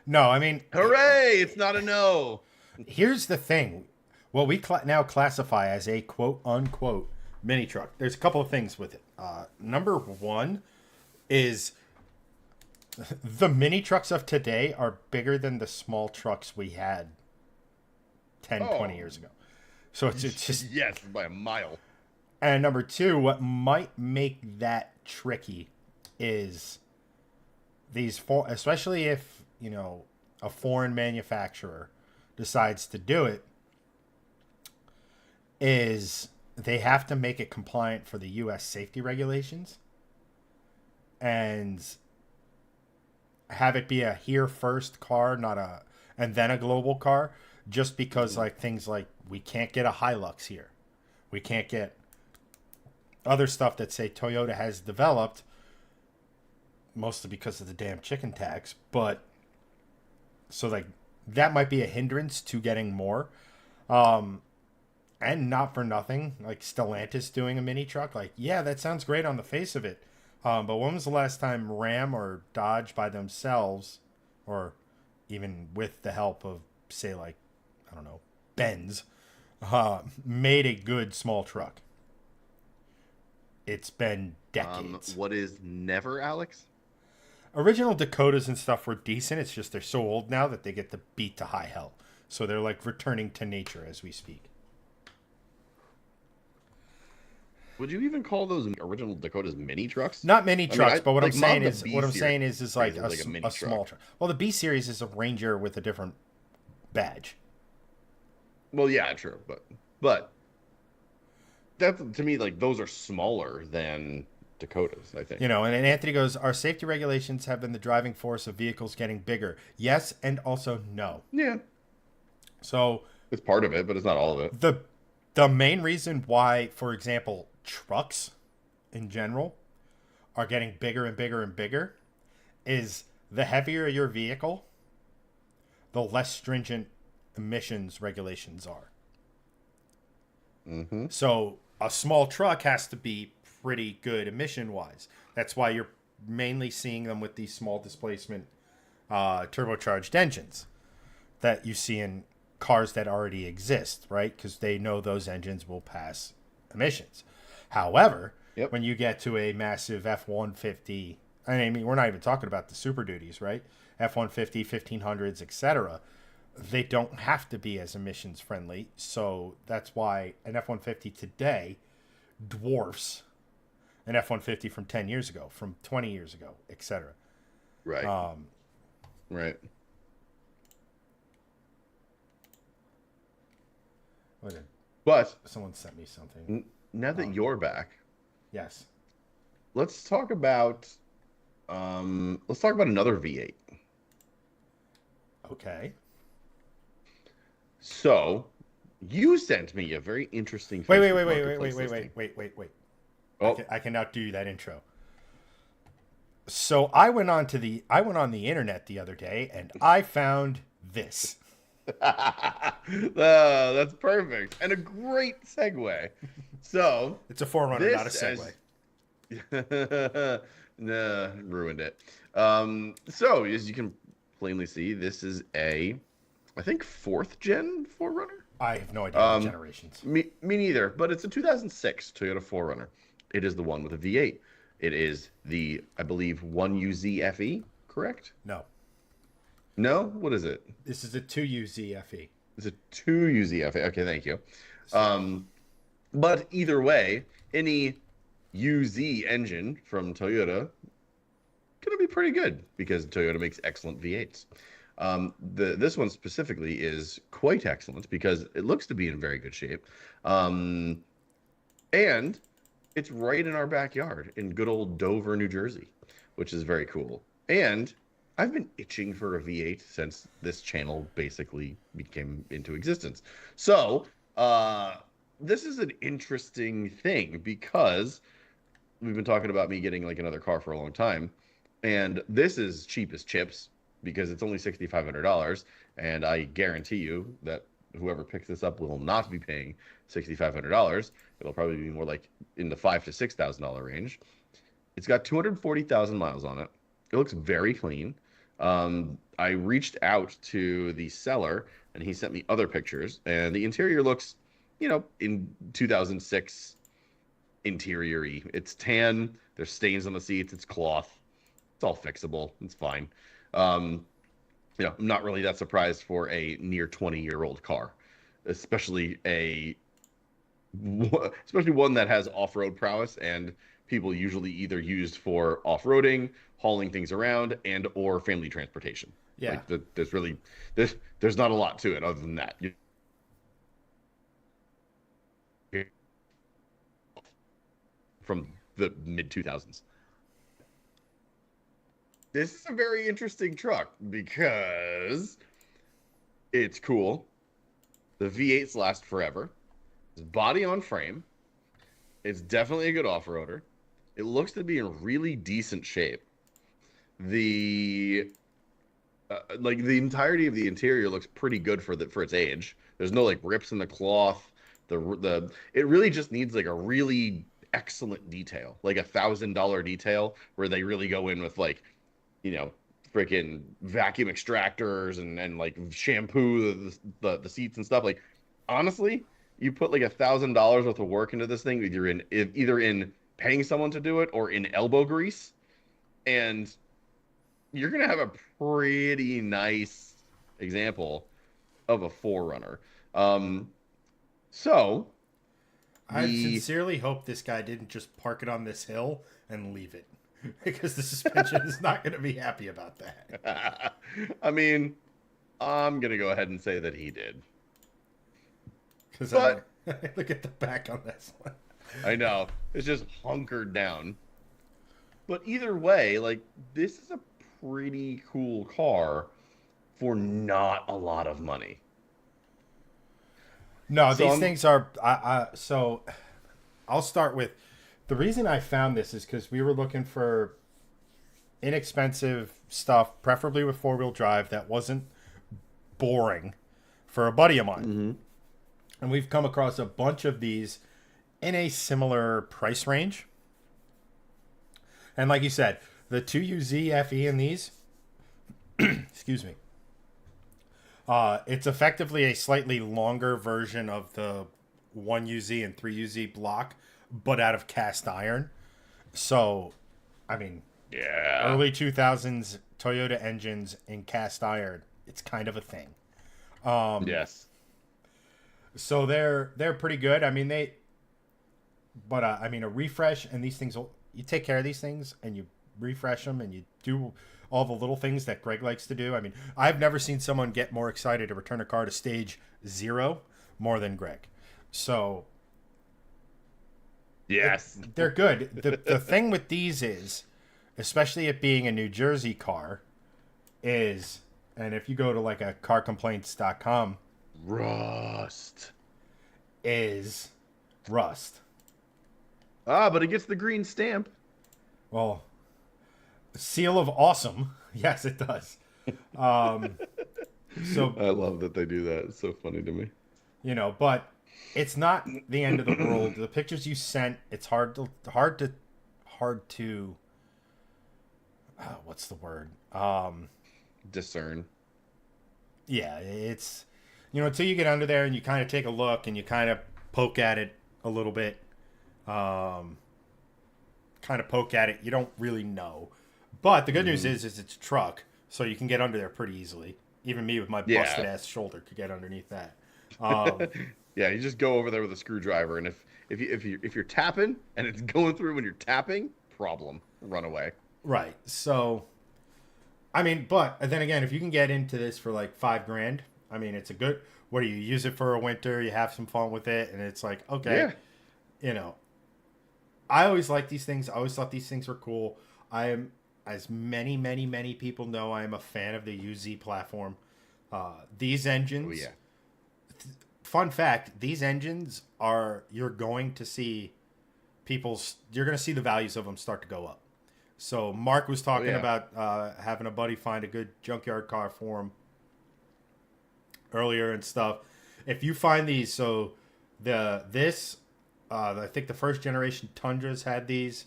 No, I mean, hooray! It's not a no. here's the thing. What we now classify as a quote unquote mini truck. There's a couple of things with it. Number one is the mini trucks of today are bigger than the small trucks we had 10, 20 years ago. So it's just... Yes, by a mile. And number two, what might make that tricky is these, especially if, a foreign manufacturer decides to do it, is they have to make it compliant for the U.S. safety regulations and have it be a here first car, and then a global car, just because things like we can't get a Hilux here. We can't get other stuff that say Toyota has developed, mostly because of the damn chicken tax. But so that might be a hindrance to getting more. And not for nothing, like Stellantis doing a mini truck, yeah, that sounds great on the face of it. But when was the last time Ram or Dodge by themselves, or even with the help of, say, I don't know, Benz, made a good small truck? It's been decades. What is never, Alex? Original Dakotas and stuff were decent. It's just they're so old now that they get the beat to high hell. So they're returning to nature as we speak. Would you even call those original Dakotas mini trucks? Not mini trucks, but what I'm saying is a small truck. Well, the B series is a Ranger with a different badge. Well, yeah, true, but that to me, those are smaller than Dakotas, I think. And Anthony goes, our safety regulations have been the driving force of vehicles getting bigger. Yes, and also no. Yeah. So it's part of it, but it's not all of it. The main reason why, for example, trucks in general are getting bigger and bigger and bigger is the heavier your vehicle, the less stringent emissions regulations are. Mm-hmm. So a small truck has to be pretty good emission wise. That's why you're mainly seeing them with these small displacement turbocharged engines that you see in cars that already exist, right? Because they know those engines will pass emissions. However, when you get to a massive F-150, I mean, we're not even talking about the Super Duties, right? F-150, 1500s, etc. They don't have to be as emissions friendly. So that's why an F-150 today dwarfs an F-150 from 10 years ago, from 20 years ago, etc. Right. Right. But someone sent me something. Now that you're back, yes, let's talk about another V8. Okay. So, you sent me a very interesting. Wait. Oh, I can outdo that intro. So I went on the internet the other day and I found this. That's perfect and a great segue. So It's a forerunner, not a this segue. as nah, ruined it. So as you can plainly see, this is I think fourth gen Forerunner. I have no idea the Um, generations. me neither, but it's a 2006 Toyota Forerunner. It is the one with a V8. It is the, I believe, 1UZ FE, correct? No, No? What is it? this is a 2UZ FE. It's a 2UZ FE. Okay, thank you. So Um, but either way, any UZ engine from Toyota gonna be pretty good because Toyota makes excellent V8s. This one specifically is quite excellent because it looks to be in very good shape. Um, and it's right in our backyard in good old Dover, New Jersey, which is very cool. And I've been itching for a V8 since this channel basically became into existence. So, this is an interesting thing because we've been talking about me getting like another car for a long time, and this is cheap as chips because it's only $6,500, and I guarantee you that whoever picks this up will not be paying $6,500. It'll probably be more like in the $5,000 to $6,000 range. It's got 240,000 miles on it. It looks very clean. I reached out to the seller, and he sent me other pictures, and the interior looks, in 2006 interior-y. It's tan. There's stains on the seats. It's cloth. It's all fixable. It's fine. Um, I'm not really that surprised for a near 20-year-old car, especially especially one that has off-road prowess, and people usually either used for off-roading, hauling things around, and or family transportation. yeah, Like there's not a lot to it other than that. From the mid 2000s. This is a very interesting truck because it's cool. The V8s last forever. It's body on frame. It's definitely a good off-roader. It looks to be in really decent shape. The like the entirety of the interior looks pretty good for its age. There's no like rips in the cloth. The it really just needs like a really excellent detail, like $1,000 detail where they really go in with like, you know, freaking vacuum extractors and like shampoo the seats and stuff. Like honestly, you put like $1,000 worth of work into this thing, either in paying someone to do it or in elbow grease, and you're gonna have a pretty nice example of a forerunner. Um, so I the sincerely hope this guy didn't just park it on this hill and leave it, because the suspension is not going to be happy about that. I mean, I'm gonna go ahead and say that he did. Because But look at the back on this one. I know it's just hunkered down. But either way, like this is a pretty cool car for not a lot of money. No, So these I'm things are. So I'll start with the reason I found this is because we were looking for inexpensive stuff, preferably with 4-wheel drive that wasn't boring, for a buddy of mine. Mhm. And we've come across a bunch of these in a similar price range. And like you said, the 2UZ FE in these, excuse me, it's effectively a slightly longer version of the 1UZ and 3UZ block, but out of cast iron. So, I mean, Yeah. early 2000s Toyota engines in cast iron, it's kind of a thing. Yes. So they're pretty good. I mean, I mean, a refresh, and these things, you take care of these things and you refresh them and you do all the little things that Greg likes to do. I mean, I've never seen someone get more excited to return a car to stage 0 more than Greg. So Yes. they're good. The thing with these is, especially it being a New Jersey car, is, and if you go to like a carcomplaints.com, Rust. is rust. Ah, but it gets the green stamp. Well, seal of awesome. Yes, it does. So, I love that they do that. It's so funny to me. but it's not the end of the world. The pictures you sent, it's hard to what's the word? Discern. Yeah, it's until you get under there and you kind of take a look and you kind of poke at it a little bit, kind of poke at it, you don't really know. But the good news is it's a truck, so you can get under there pretty easily. Even me with my busted Yeah. ass shoulder could get underneath that. Yeah, you just go over there with a screwdriver, and if you're tapping and it's going through when you're tapping, problem, run away. Right. So, I mean, but then again, if you can get into this for like $5,000, I mean, it's a good. What do you use it for a winter? You have some fun with it, and it's like okay, Yeah. you know. I always liked these things. I always thought these things were cool. I am, as many people know, I am a fan of the UZ platform. These Oh engines. yeah. Fun fact: these engines are you're going to see you're going to see the values of them start to go up. So Mark was Oh talking yeah. about having a buddy find a good junkyard car for him earlier and stuff. If you find these, so I think the first generation Tundras had these,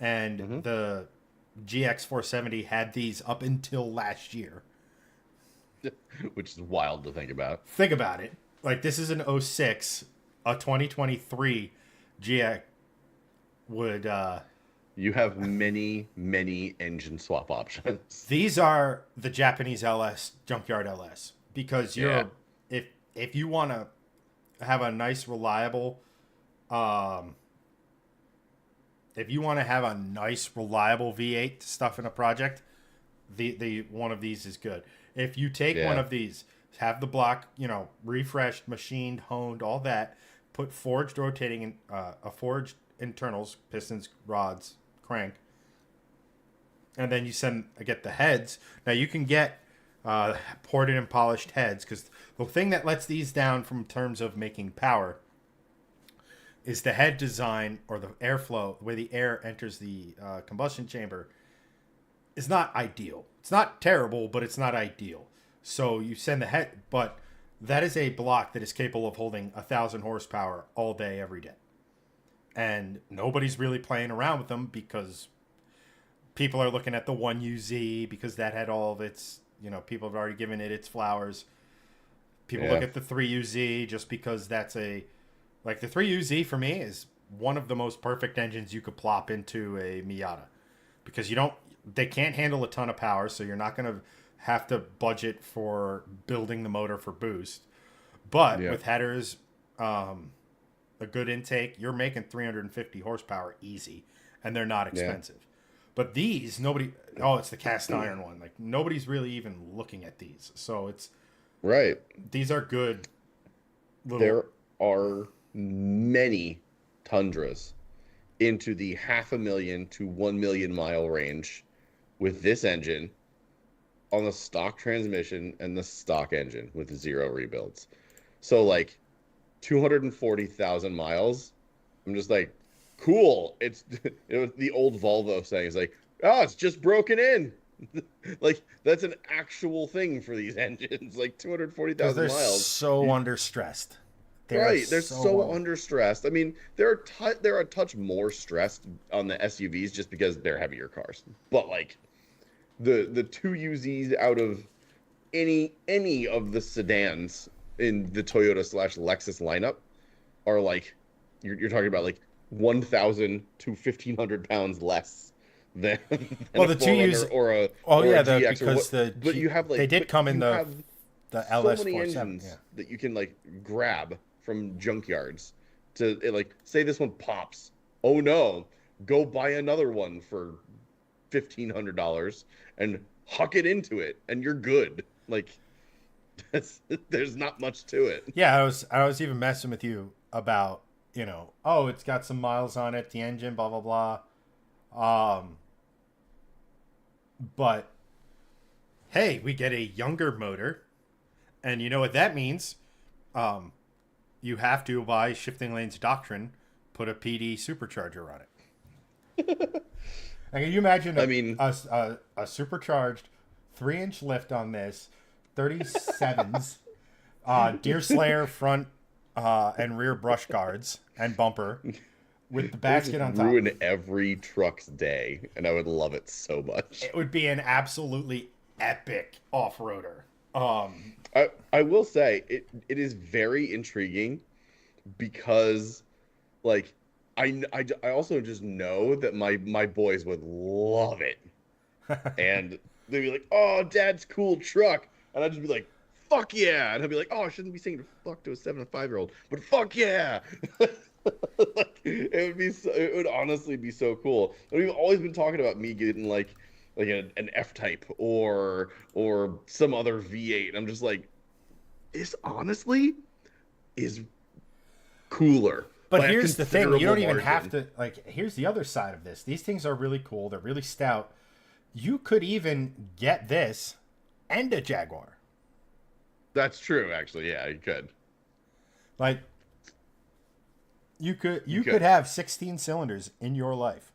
and hmm the GX 470 had these up until last year. Which is wild to think about. Think about it. Like this is an '06, a 2023 GX would You have many engine swap options. these are the Japanese LS junkyard LS because Yeah. if you want to have a nice reliable um if you want to have a nice reliable V8 to stuff in a project, the one of these is good. If you take one Yeah. of these, have the block, refreshed, machined, honed, all that, put forged rotating and a forged internals, pistons, rods, crank, and then get the heads. Now you can get ported and polished heads because the thing that lets these down from terms of making power is the head design or the airflow, the way the air enters the combustion chamber is not ideal. It's not terrible, but it's not ideal. So you send the head, but that is a block that is capable of holding 1,000 horsepower all day, every day. And nobody's really playing around with them because people are looking at the 1UZ because that had all of its, people have already given it its flowers. People look Yeah. at the 3UZ just because like the 3UZ for me is one of the most perfect engines you could plop into a Miata because they can't handle a ton of power, so you're not going to have to budget for building the motor for boost. But Yeah. with headers, a good intake, you're making 350 horsepower easy, and they're not Yeah. expensive. But these, it's the cast iron one. Like nobody's really even looking at these. So Right. these are good little. There are many Tundras into the 500,000 to 1 million mile range with this engine on the stock transmission and the stock engine with 0 rebuilds. So like 240,000 miles. I'm just like, cool. It was the old Volvo saying, it's like, oh, it's just broken in. Like that's an actual thing for these engines, like Because 240,000 they're miles. so understressed. Right, they're so understressed. I mean, they're a touch more stressed on the SUVs just because they're heavier cars. But like the two UZs out of any of the sedans in the Toyota slash Lexus lineup are like you're talking about like 1,000 to 1,500 pounds less than Well, a the two 4Runner use. or a Oh or yeah, a GX or what. But you have like they did but come in you have the so LS many 47. engines Yeah. that you can like grab from junkyards to like say this one pops. Oh no, go buy another one for $1,500 and huck it into it, and you're good. Like there's not much to it. Yeah, I was even messing with you about oh, it's got some miles on it, the engine, blah blah blah. But hey, we get a younger motor, and you know what that means? You have to, by shifting lanes doctrine, put a PD supercharger on it. And can you imagine I mean, a supercharged 3-inch lift on this, 37s, Deer Slayer front and rear brush guards and bumper with the It would just basket on top. ruin every truck's day, and I would love it so much. It would be an absolutely epic off-roader. I will say it is very intriguing because like I also just know that my boys would love it, and they'd be like, "Oh, Dad's cool truck," and I'd just be like, "Fuck yeah!" And I'd be like, "Oh, I shouldn't be saying fuck to a 7 and 5-year-old, but fuck yeah!" Like, it would honestly be so cool. And we've always been talking about me getting like an F type or some other V8. And I'm just like, this honestly is cooler. But by a here's the thing, you don't even considerable have margin. to, like, here's the other side of this. These things are really cool. They're really stout. You could even get this and a Jaguar. That's true, actually. Yeah, you could. Like, you You could could. have 16 cylinders in your life,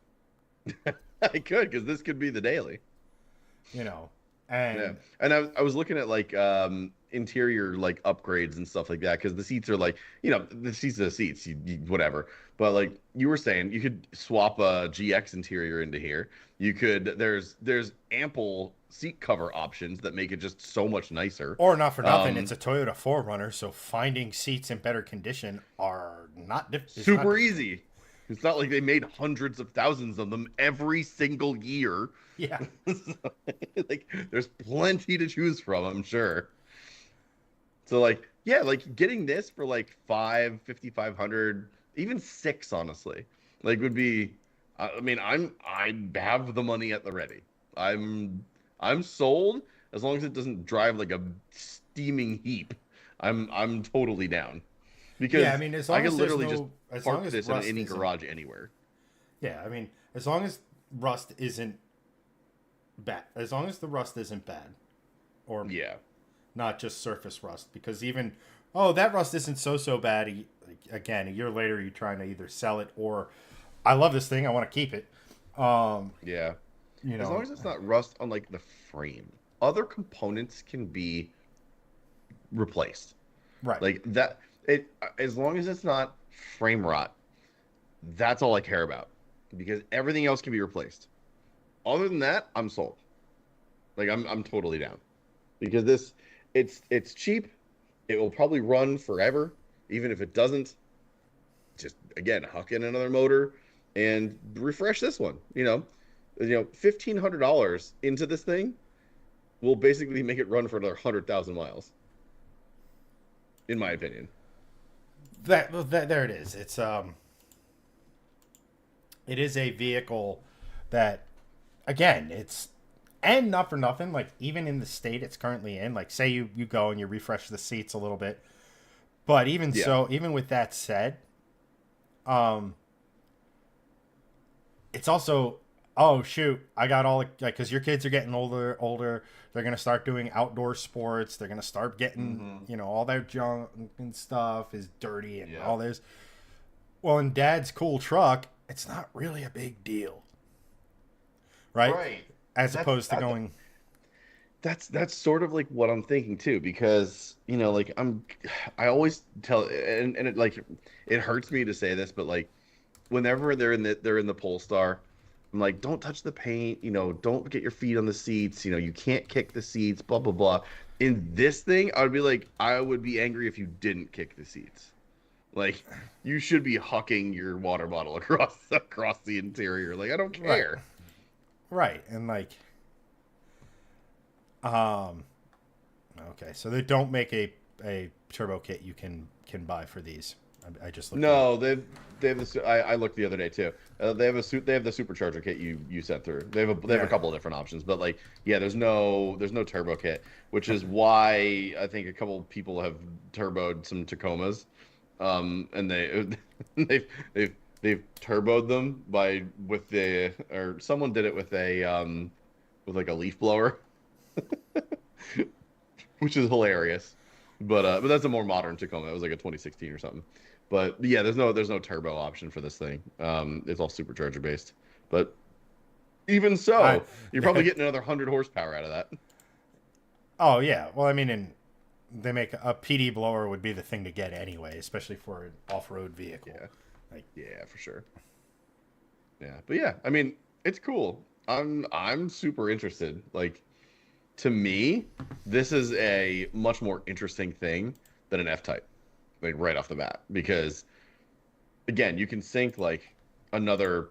I could, because this could be the daily. you know. Yeah, And and I was looking at like interior like upgrades and stuff like that because the seats are like the seats are the seats whatever, but like you were saying you could swap a GX interior into here. You could there's ample seat cover options that make it just so much nicer. or not for nothing, Um, it's a Toyota 4Runner, so finding seats in better condition are is not Super easy. It's not like they made hundreds of thousands of them every single year. yeah. So, like there's plenty to choose from, I'm sure. So like yeah, like getting this for like 5,500, even six, honestly, like would be. I mean, I have the money at the ready. I'm I'm sold as long as it doesn't drive like a steaming heap. I'm totally down because Yeah, I mean, as I long could as there's literally just no, as long park as this in rust any isn't, garage anywhere. yeah, I mean, as long as rust isn't bad, as long as the rust isn't bad, or Yeah, not just surface rust, because even, oh, that rust isn't so bad. Again, a year later, you're trying to either sell it or, I love this thing, I want to keep it. yeah. You As long know, as it's not rust on like the frame, other components can be replaced. right. Like that, it as long as it's not frame rot, that's all I care about because everything else can be replaced. Other than that, I'm sold. Like I'm totally down because this it's cheap. It will probably run forever, even if it doesn't. Just again, huck in another motor and refresh this one. $1,500 into this thing will basically make it run for another 100,000 miles, in my opinion. That there it is. It is a vehicle that, again, it's, and not for nothing, like even in the state it's currently in, like say you go and you refresh the seats a little bit, but even Yeah. so, even with that said, um it's also, oh shoot, I got all, like, because your kids are getting older, they're gonna start doing outdoor sports, they're gonna start getting, all their junk and stuff is dirty and Yeah. all this. Well, in Dad's cool truck, it's not really a big deal, right? Right. As That's opposed to going, that's sort of like what I'm thinking too, because like I always tell, and it hurts me to say this, but like whenever they're in the Polestar, I'm like, don't touch the paint, don't get your feet on the seats, you can't kick the seats, blah blah blah. In this thing, I would be angry if you didn't kick the seats. Like you should be hucking your water bottle across the interior. Like I don't right, care. right, and like, um, okay, so they don't make a turbo kit you can buy for these. I just looked it up. No, they have this. I looked the other day too. They have the Supercharger kit you sent through. They have a Yeah. couple of different options, but like yeah, there's no turbo kit, which is why I think a couple of people have turboed some Tacomas, and they've turboed them or someone did it with with like a leaf blower, which is hilarious. But that's a more modern Tacoma. It was like a 2016 or something. But yeah, there's no turbo option for this thing. It's all supercharger based. But even I, so, you're probably getting another 100 horsepower out of that. Oh yeah. Well, I mean, and they make a PD blower would be the thing to get anyway, especially for an off-road vehicle. Yeah, Like, yeah, for sure. Yeah, but yeah, I mean, it's cool. I'm super interested. Like to me, this is a much more interesting thing than an F type, like right off the bat, because again, you can sink like another,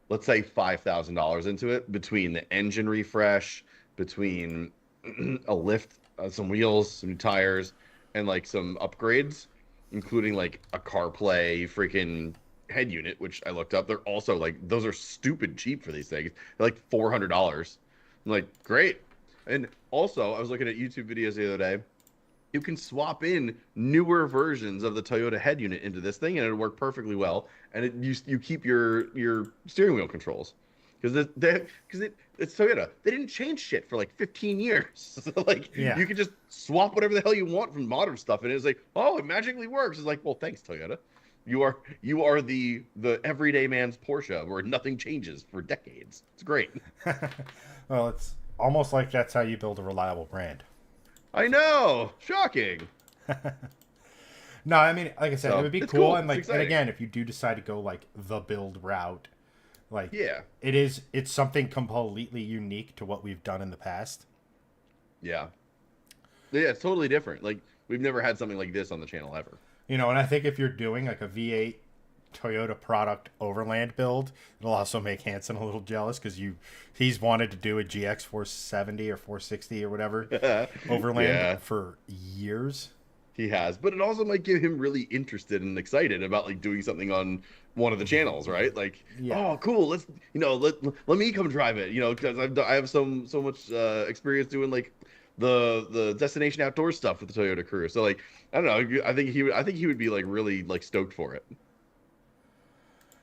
let's say $5,000 into it between the engine refresh, between a lift, some wheels, some new tires, and like some upgrades, including like a CarPlay freaking head unit, which I looked up. They're also like those are stupid cheap for these things. They're like $400. I'm like, great. And also, I was looking at YouTube videos the other day. You can swap in newer versions of the Toyota head unit into this thing, and it'll work perfectly well. And you keep your steering wheel controls because it's Toyota. They didn't change shit for like 15 years. So like yeah. you can just swap whatever the hell you want from modern stuff, and it's like, oh, it magically works. It's like, well, thanks, Toyota. You are the everyday man's Porsche where nothing changes for decades. It's great. Well, it's almost like that's how you build a reliable brand. I know, shocking. No, I mean, like I said, So it would be it's cool, cool. and It's like, and exciting. again, if you do decide to go like the build route, like Yeah, it's something completely unique to what we've done in the past. yeah. Yeah, it's totally different. Like we've never had something like this on the channel ever. You know, and I think if you're doing like a V8 Toyota product Overland build, it'll also make Hanson a little jealous because he's wanted to do a GX 470 or 460 or whatever Overland Yeah, for years. he has. But it also might get him really interested and excited about like doing something on one of the channels, right? Like, Yeah. oh, cool. Let's let me come drive it. Because I have so much experience doing like the destination outdoor stuff with the Toyota crew. So like, I don't know. I think he would be like really like stoked for it.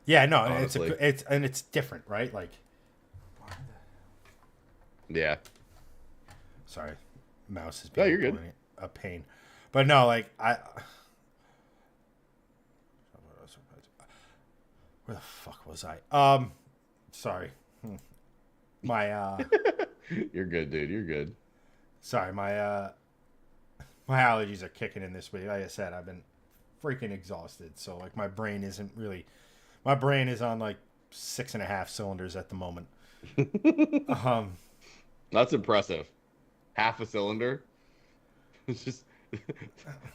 Yeah, no, Honestly, it's different, right? Like, yeah. sorry, mouse is No, being you're good. a pain, but no, like where the fuck was I? Sorry, my You're good, dude. You're good. sorry, my allergies are kicking in this week. Like I said, I've been freaking exhausted, so like my brain is on like 6.5 cylinders at the moment. Um, That's impressive. Half a cylinder. It's just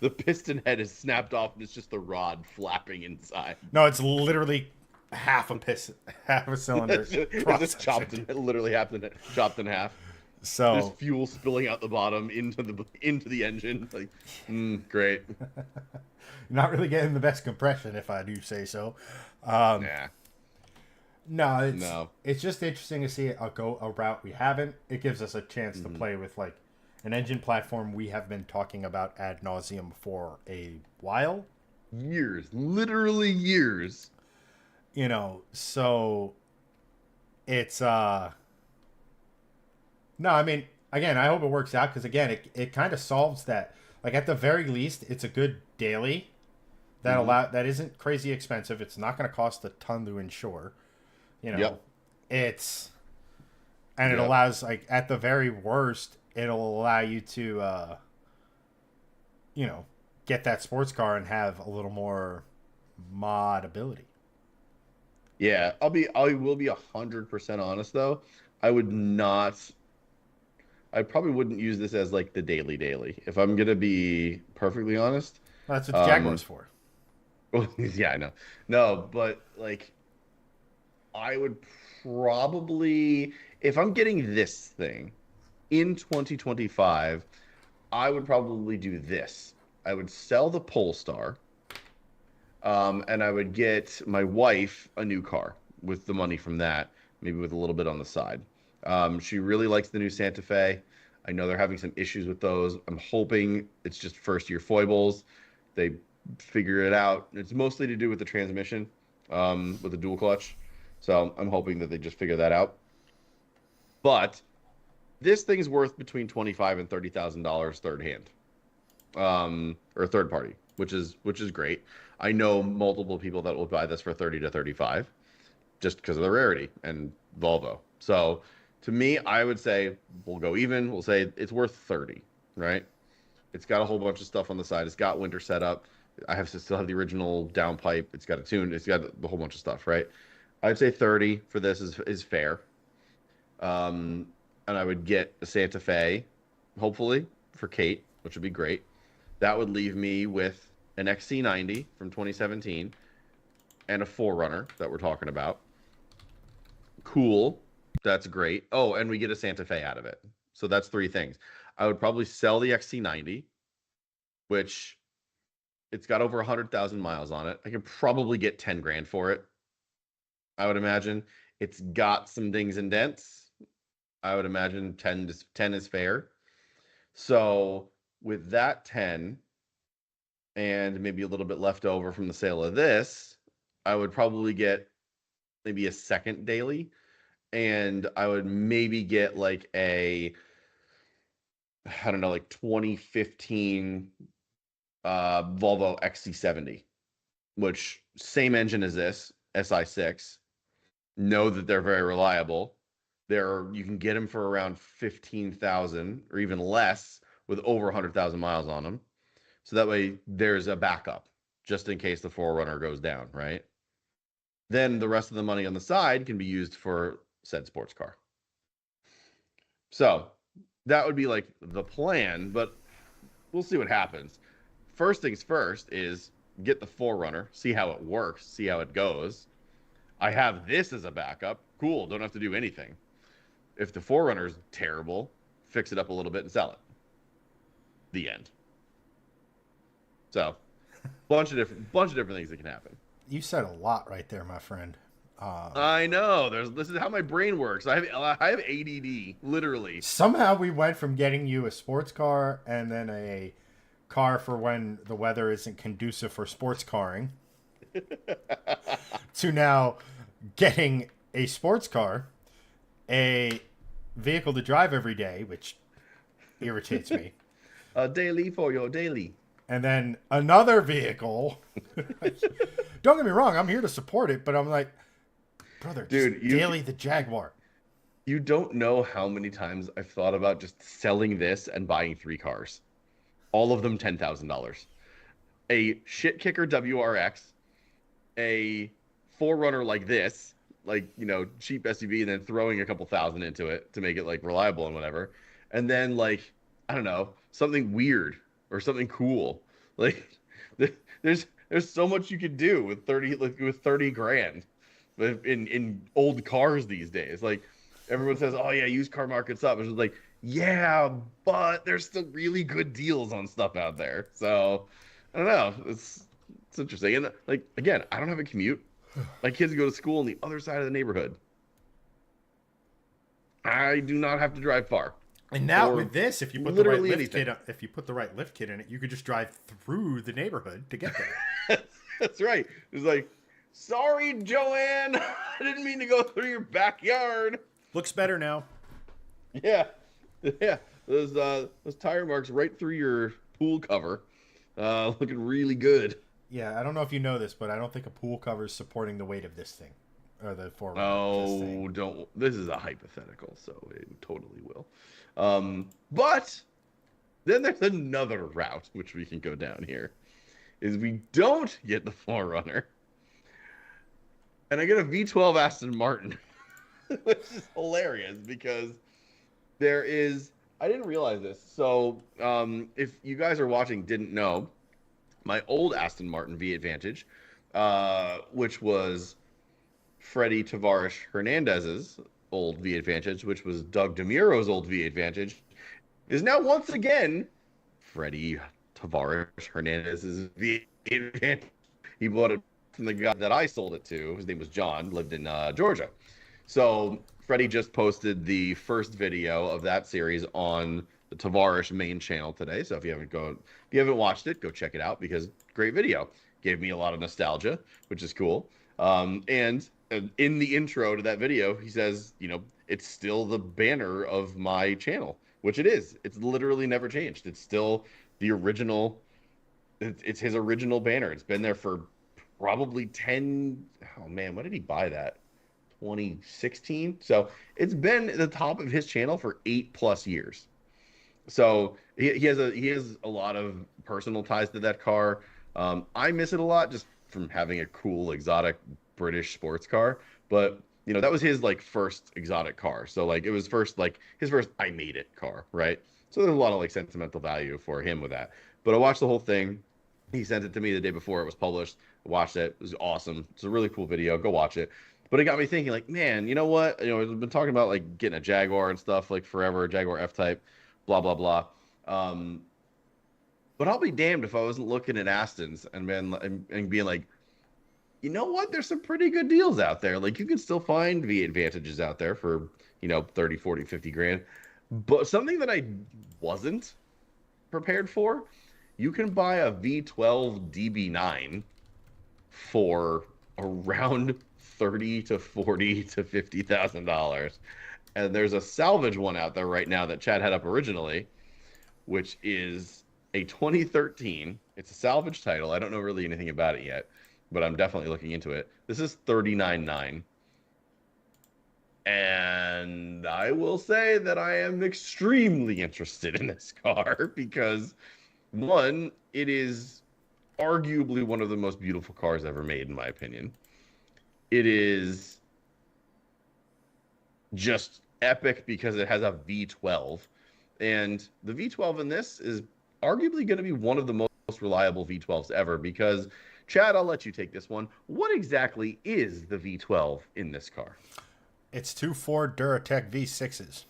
the piston head is snapped off and it's just the rod flapping inside. no, it's literally half a cylinder It's cross just chopped section. literally chopped in half. There's So fuel spilling out the bottom into the engine. Like, great. not really getting the best compression, if I do say so. Um, Nah, no, no. it's just interesting to see it go a route we haven't. It gives us a chance to Mhm. play with like an engine platform we have been talking about ad nauseum for a while. Years, literally years. You know, so it's no, I mean, again, I hope it works out because again, it kind of solves that. Like at the very least, it's a good daily Hmm. that isn't crazy expensive. It's not going to cost a ton to insure. You know, Yep, it's and it yep. allows like at the very worst, it'll allow you to you know get that sports car and have a little more mod ability. Yeah, I will be 100% honest though. I would not. I probably wouldn't use this as like the daily. If I'm gonna be perfectly honest. Well, that's what the Jaguar's Um, for. well, yeah, I know. No, but like I would probably, if I'm getting this thing in 2025, I would probably do this. I would sell the Polestar, and I would get my wife a new car with the money from that, maybe with a little bit on the side. She really likes the new Santa Fe. I know they're having some issues with those. I'm hoping it's just first year foibles. They figure it out. It's mostly to do with the transmission, with the dual clutch. So I'm hoping that they just figure that out. But this thing's worth between 25 and $30,000 third hand, or third party, which is great. I know multiple people that will buy this for 30 to 35 just because of the rarity and Volvo. So To me, I would say we'll go even. We'll say it's worth 30, right? It's got a whole bunch of stuff on the side. It's got winter setup. I have to still have the original downpipe. It's got a tune. It's got the whole bunch of stuff, right? I'd say 30 for this is fair. And I would get a Santa Fe, hopefully, for Kate, which would be great. That would leave me with an XC90 from 2017 and a 4Runner that we're talking about. Cool. That's great. Oh, and we get a Santa Fe out of it. So that's three things. I would probably sell the XC90, which it's got over 100,000 miles on it. I could probably get 10 grand for it. I would imagine it's got some dings and dents. I would imagine 10 is fair. So with that 10 and maybe a little bit left over from the sale of this, I would probably get maybe a second daily, and I would maybe get like I don't know, like 2015 Volvo XC70, which same engine as this SI6. Know that they're very reliable. You can get them for around 15,000 or even less with over 100,000 miles on them. So that way there's a backup just in case the 4Runner goes down, right? Then the rest of the money on the side can be used for said sports car. So that would be like the plan, but we'll see what happens. First things first is get the 4Runner, see how it works, see how it goes. I have this as a backup. Cool, don't have to do anything. If the 4Runner is terrible, fix it up a little bit and sell it. The end. So, bunch of different things that can happen. You said a lot right there, my friend. I know. This is how my brain works. I have ADD, literally. Somehow we went from getting you a sports car and then a car for when the weather isn't conducive for sports carring to now getting a sports car, a vehicle to drive every day, which irritates me. A daily for your daily. And then another vehicle. Don't get me wrong, I'm here to support it, but I'm like, brother, dude, daily the Jaguar. You don't know how many times I've thought about just selling this and buying 3 cars. All of them $10,000. A shit kicker WRX, a 4Runner like this, like, cheap SUV, and then throwing a couple thousand into it to make it like reliable and whatever. And then like, I don't know, something weird or something cool. Like there's so much you could do with 30 grand in old cars these days. Like everyone says, oh yeah, used car market's up. It's just like, yeah, but there's still really good deals on stuff out there. So I don't know. It's interesting. And like, again, I don't have a commute. My kids go to school on the other side of the neighborhood. I do not have to drive far. And now with this, if you put the right lift kit in it, you could just drive through the neighborhood to get there. That's right. It's like, sorry, Joanne, I didn't mean to go through your backyard. Looks better now. Yeah. Those tire marks right through your pool cover, looking really good. Yeah, I don't know if you know this, but I don't think a pool cover is supporting the weight of this thing. Or the 4Runner. Oh, don't. This is a hypothetical, so it totally will. But then there's another route which we can go down here. Is we don't get the 4Runner, and I get a V12 Aston Martin, which is hilarious because I didn't realize this. So if you guys are watching didn't know, my old Aston Martin V8 Vantage, which was Freddie Tavares Hernandez's old V8 Vantage, which was Doug DeMuro's old V8 Vantage, is now once again Freddie Tavares Hernandez's V8 Vantage. He bought it from the guy that I sold it to. His name was John, lived in Georgia. So Freddie just posted the first video of that series on the Tavares main channel today. So if you haven't watched it, go check it out because great video. Gave me a lot of nostalgia, which is cool. And in the intro to that video, he says, it's still the banner of my channel, which it is. It's literally never changed. It's still the original. It's his original banner. It's been there for probably 10. Oh man, when did he buy that? 2016. So it's been at the top of his channel for 8+ years. So he has a lot of personal ties to that car. I miss it a lot just from having a cool exotic British sports car. But that was his like first exotic car. So like it was first like his first I made it car, right? So there's a lot of like sentimental value for him with that. But I watched the whole thing. He sent it to me the day before it was published. I watched it. It was awesome. It's a really cool video. Go watch it. But it got me thinking, like, man, you know what? We've been talking about like getting a Jaguar and stuff like forever, Jaguar F Type, blah blah blah. Um, but I'll be damned if I wasn't looking at Astons and being like, you know what? There's some pretty good deals out there. Like you can still find V advantages out there for 30, 40, 50 grand. But something that I wasn't prepared for, you can buy a V12 DB9 for around 30 to 40 to $50,000. And there's a salvage one out there right now that Chad had up originally, which is a 2013. It's a salvage title. I don't know really anything about it yet, but I'm definitely looking into it. This is 39.9. And I will say that I am extremely interested in this car because, one, it is arguably one of the most beautiful cars ever made, in my opinion. It is just epic because it has a V12. And the V12 in this is arguably going to be one of the most reliable V12s ever because, Chad, I'll let you take this one. What exactly is the V12 in this car? It's two Ford Duratec V6s.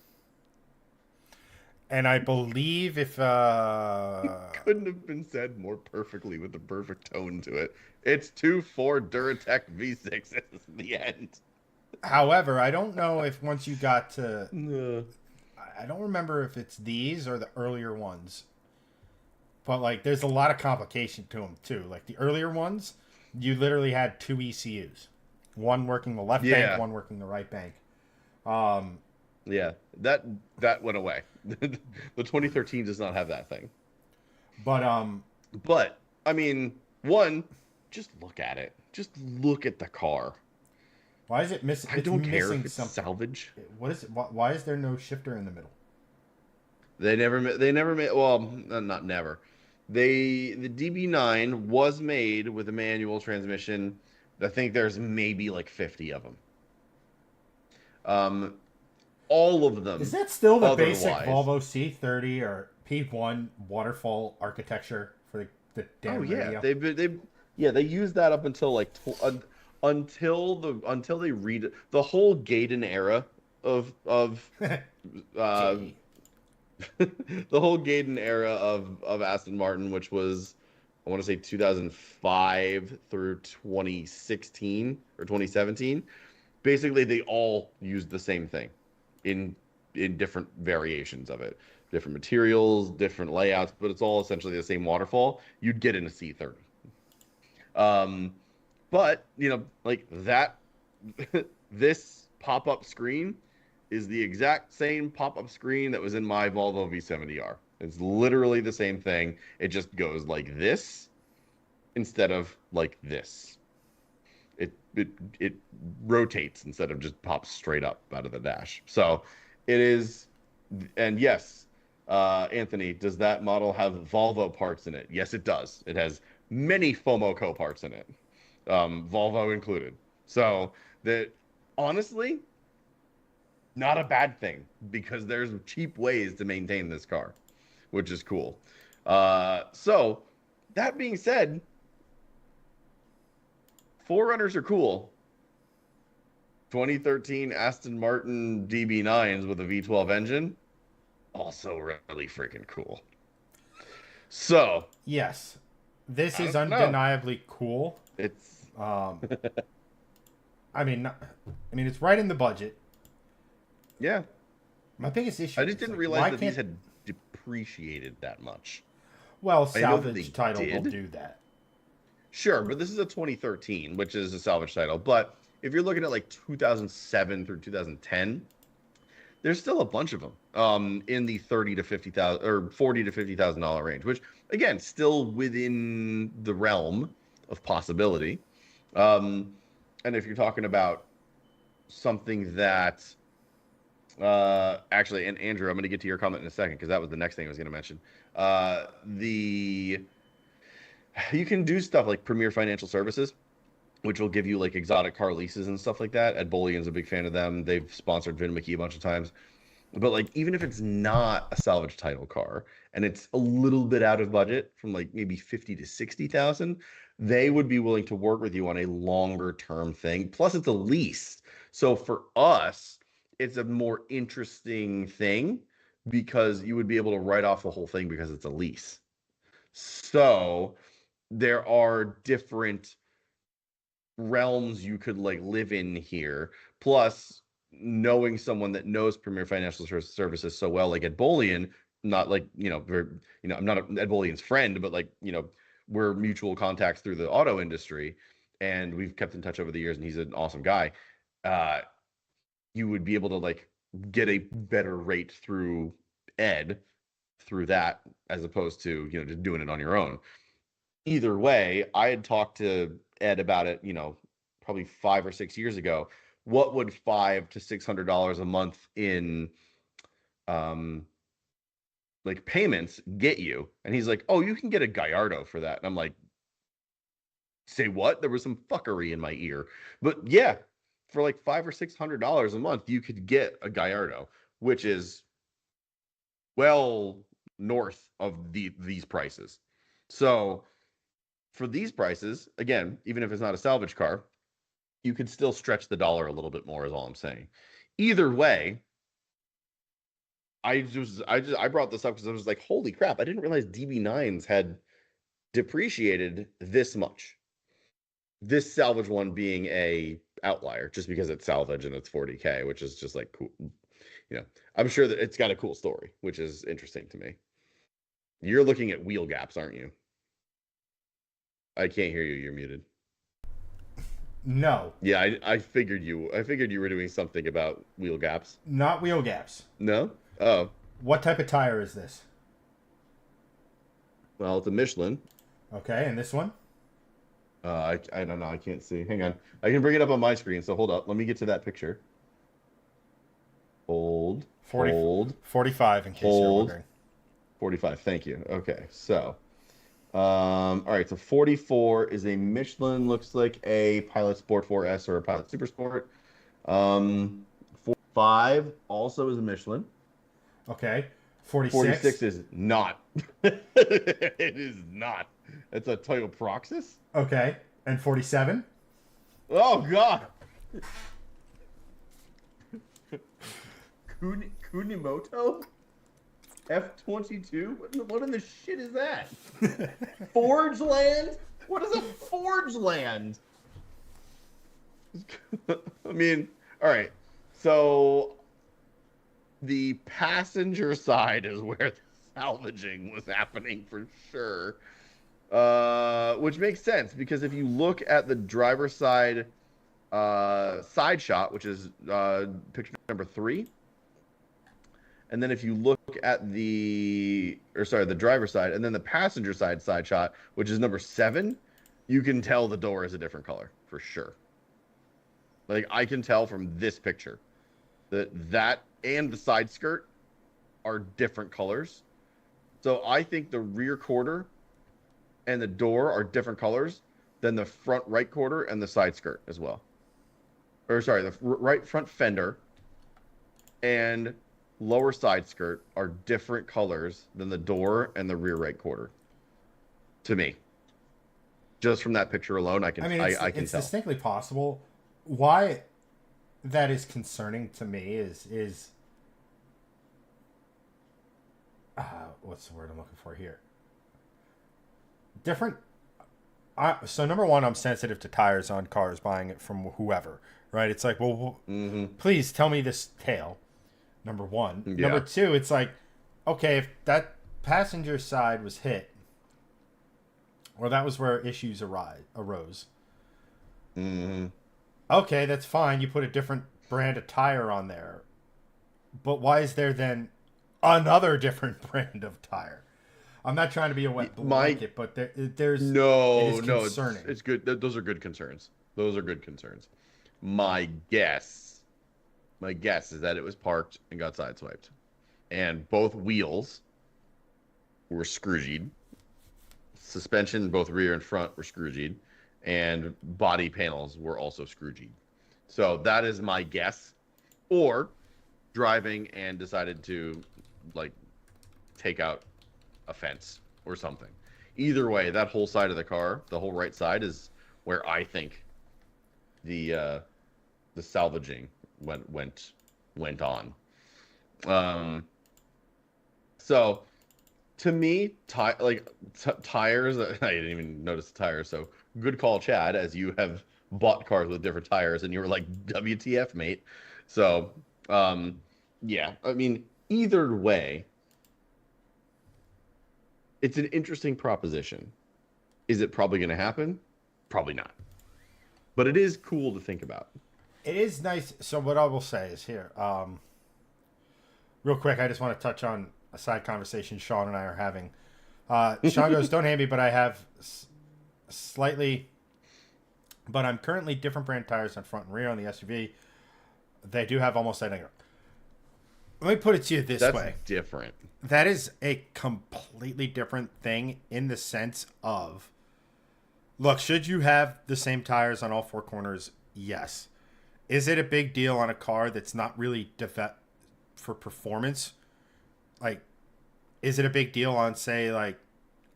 And I believe if... Couldn't have been said more perfectly with the perfect tone to it. It's two Ford Duratec V6s at the end. However, I don't know if once you got to... I don't remember if it's these or the earlier ones. But, like, there's a lot of complication to them, too. Like, the earlier ones, you literally had two ECUs. One working the left bank, one working the right bank. Yeah, that went away. The 2013 does not have that thing. But I mean, one, just look at it. Just look at the car. Why is it missing? I don't care if it's salvage. What is it? Why is there no shifter in the middle? They never made. Well, not never. The DB9 was made with a manual transmission. I think there's maybe like 50 of them. All of them. Is that still the basic Volvo C30 or P1 waterfall architecture for the damn radio? They used that up until like until they read the whole Gaydon era of the whole Gaydon era of Aston Martin, which was, I want to say 2005 through 2016 or 2017. Basically, they all used the same thing in different variations of it, different materials, different layouts, but it's all essentially the same waterfall you'd get in a C30. But like that, this pop-up screen is the exact same pop-up screen that was in my Volvo V70R. It's literally the same thing. It just goes like this instead of like this. It rotates instead of just pops straight up out of the dash. So it is, and yes, Anthony, does that model have Volvo parts in it? Yes, it does. It has many Fomoco parts in it, Volvo included. So that, honestly, not a bad thing because there's cheap ways to maintain this car, which is cool. So that being said, 4Runners are cool. 2013 Aston Martin DB9s with a V12 engine, also really freaking cool. So yes, this is undeniably cool. It's I mean, it's right in the budget. Yeah. My biggest issue. I just didn't realize that these had depreciated that much. Well, salvage title will do that. Sure, but this is a 2013, which is a salvage title. But if you're looking at like 2007 through 2010, there's still a bunch of them in the 30 to 50,000 or 40 to $50,000 range, which again, still within the realm of possibility. And if you're talking about something that actually, and Andrew, I'm going to get to your comment in a second because that was the next thing I was going to mention. The You can do stuff like Premier Financial Services, which will give you like exotic car leases and stuff like that. Ed Bullion's a big fan of them. They've sponsored Vin McKee a bunch of times. But like even if it's not a salvage title car and it's a little bit out of budget from like maybe 50 to 60,000, they would be willing to work with you on a longer term thing. Plus it's a lease. So for us, it's a more interesting thing because you would be able to write off the whole thing because it's a lease. So there are different realms you could like live in here. Plus, knowing someone that knows Premier Financial Services so well, like Ed Bullion, not like I'm not Ed Bullion's friend, but like we're mutual contacts through the auto industry, and we've kept in touch over the years. And he's an awesome guy. You would be able to like get a better rate through Ed through that as opposed to just doing it on your own. Either way, I had talked to Ed about it, probably 5 or 6 years ago. What would $500 to $600 a month in like payments get you? And he's like, oh, you can get a Gallardo for that. And I'm like, say what? There was some fuckery in my ear. But yeah, for like $500 or $600 a month, you could get a Gallardo, which is well north of these prices. So for these prices, again, even if it's not a salvage car, you could still stretch the dollar a little bit more, is all I'm saying. Either way, I brought this up because I was like, holy crap, I didn't realize DB9s had depreciated this much. This salvage one being a outlier just because it's salvage and it's 40K, which is just like cool. I'm sure that it's got a cool story, which is interesting to me. You're looking at wheel gaps, aren't you? I can't hear you. You're muted. No. Yeah, I figured you were doing something about wheel gaps. Not wheel gaps. No? Oh. What type of tire is this? Well, it's a Michelin. Okay, and this one? I don't know. I can't see. Hang on. I can bring it up on my screen, so hold up. Let me get to that picture. Hold. 45 in case you're wondering. 45. Thank you. Okay, so all right, so 44 is a Michelin, looks like a Pilot Sport 4S or a Pilot Super Sport. 45 also is a Michelin. Okay. 46? 46 is not. It is not. It's a Toyota Proxys. Okay. And 47? Oh, God. Kunimoto? F22? What in the shit is that? Forge Land? What is a Forge Land? I mean, all right. So the passenger side is where the salvaging was happening for sure. Which makes sense because if you look at the driver's side side shot, which is picture number 3, and then if you look at the driver's side, and then the passenger side shot, which is number 7, you can tell the door is a different color for sure. Like I can tell from this picture that and the side skirt are different colors. So I think the rear quarter and the door are different colors than the front right quarter and the side skirt as well. Or sorry, the right front fender and lower side skirt are different colors than the door and the rear right quarter. To me, just from that picture alone, I can tell. It's distinctly possible. Why that is concerning to me is what's the word I'm looking for here? Different. So number one, I'm sensitive to tires on cars, buying it from whoever, right? It's like, well, please tell me this tale. Number one. Yeah. Number two, it's like, okay, if that passenger side was hit, or that was where issues arose. Mm-hmm. Okay, that's fine. You put a different brand of tire on there. But why is there then another different brand of tire? I'm not trying to be a wet blanket, but there's concerning. It's good. Those are good concerns. My guess My guess is that it was parked and got sideswiped, and both wheels were screwed. Suspension, both rear and front, were screwed, and body panels were also screwed. So that is my guess. Or driving and decided to like take out a fence or something. Either way, that whole side of the car, the whole right side, is where I think the salvaging went on. So to me, tires. I didn't even notice the tires. So good call, Chad, as you have bought cars with different tires, and you were like, "WTF, mate?" So, yeah. I mean, either way, it's an interesting proposition. Is it probably going to happen? Probably not. But it is cool to think about. It is nice. So what I will say is here, real quick, I just want to touch on a side conversation Sean and I are having. Sean goes, "Don't hate me, but I have slightly, but I'm currently different brand tires on front and rear on the SUV. They do have almost identical." Let me put it to you this way. That's different. That is a completely different thing in the sense of, look, should you have the same tires on all four corners? Yes. Is it a big deal on a car that's not really for performance? Like, is it a big deal on, say, like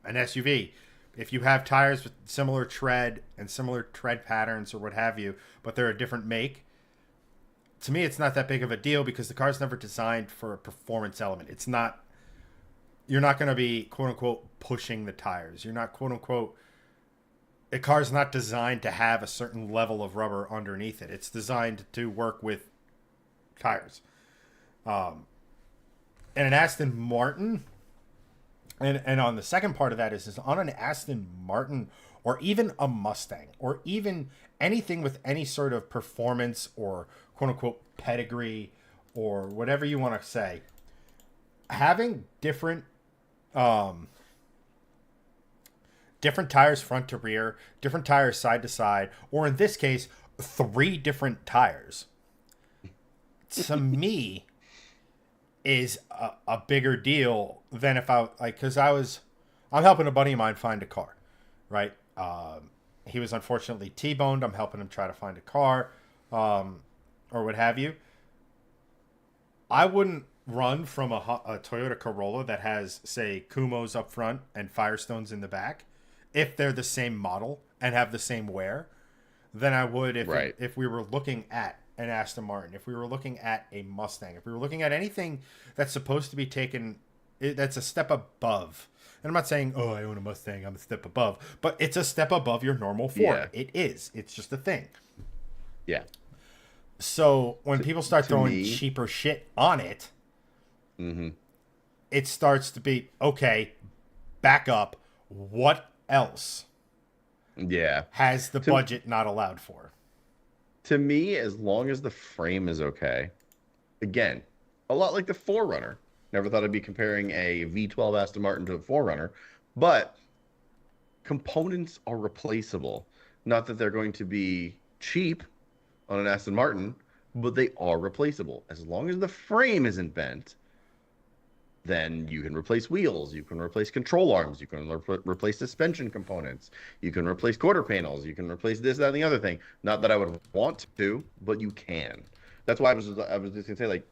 an SUV? If you have tires with similar tread and similar tread patterns or what have you, but they're a different make, to me, it's not that big of a deal because the car's never designed for a performance element. It's not, you're not going to be, quote unquote, pushing the tires. You're not, quote unquote, a car's not designed to have a certain level of rubber underneath it. It's designed to work with tires. And an Aston Martin, and on the second part of that is on an Aston Martin or even a Mustang or even anything with any sort of performance or quote unquote pedigree or whatever you want to say, having different tires front to rear, different tires side to side, or in this case, 3 different tires, to me is a bigger deal than if I, like, because I'm helping a buddy of mine find a car, right? He was unfortunately T-boned. I'm helping him try to find a car, or what have you. I wouldn't run from a Toyota Corolla that has, say, Kumos up front and Firestones in the back, if they're the same model and have the same wear, than I would if we were looking at an Aston Martin, if we were looking at a Mustang, if we were looking at anything that's supposed to be taken, that's a step above. And I'm not saying, oh, I own a Mustang, I'm a step above, but it's a step above your normal Ford. Yeah. It is. It's just a thing. Yeah. So when people start throwing cheaper shit on it, it starts to be, okay, back up. What else? Yeah. Has the budget not allowed for? To me, as long as the frame is okay, again, a lot like the 4Runner. Never thought I'd be comparing a V12 Aston Martin to a 4Runner, but components are replaceable. Not that they're going to be cheap on an Aston Martin, but they are replaceable. As long as the frame isn't bent, then you can replace wheels, you can replace control arms, you can replace suspension components, you can replace quarter panels, you can replace this, that, and the other thing. Not that I would want to, but you can. That's why I was just gonna say, like,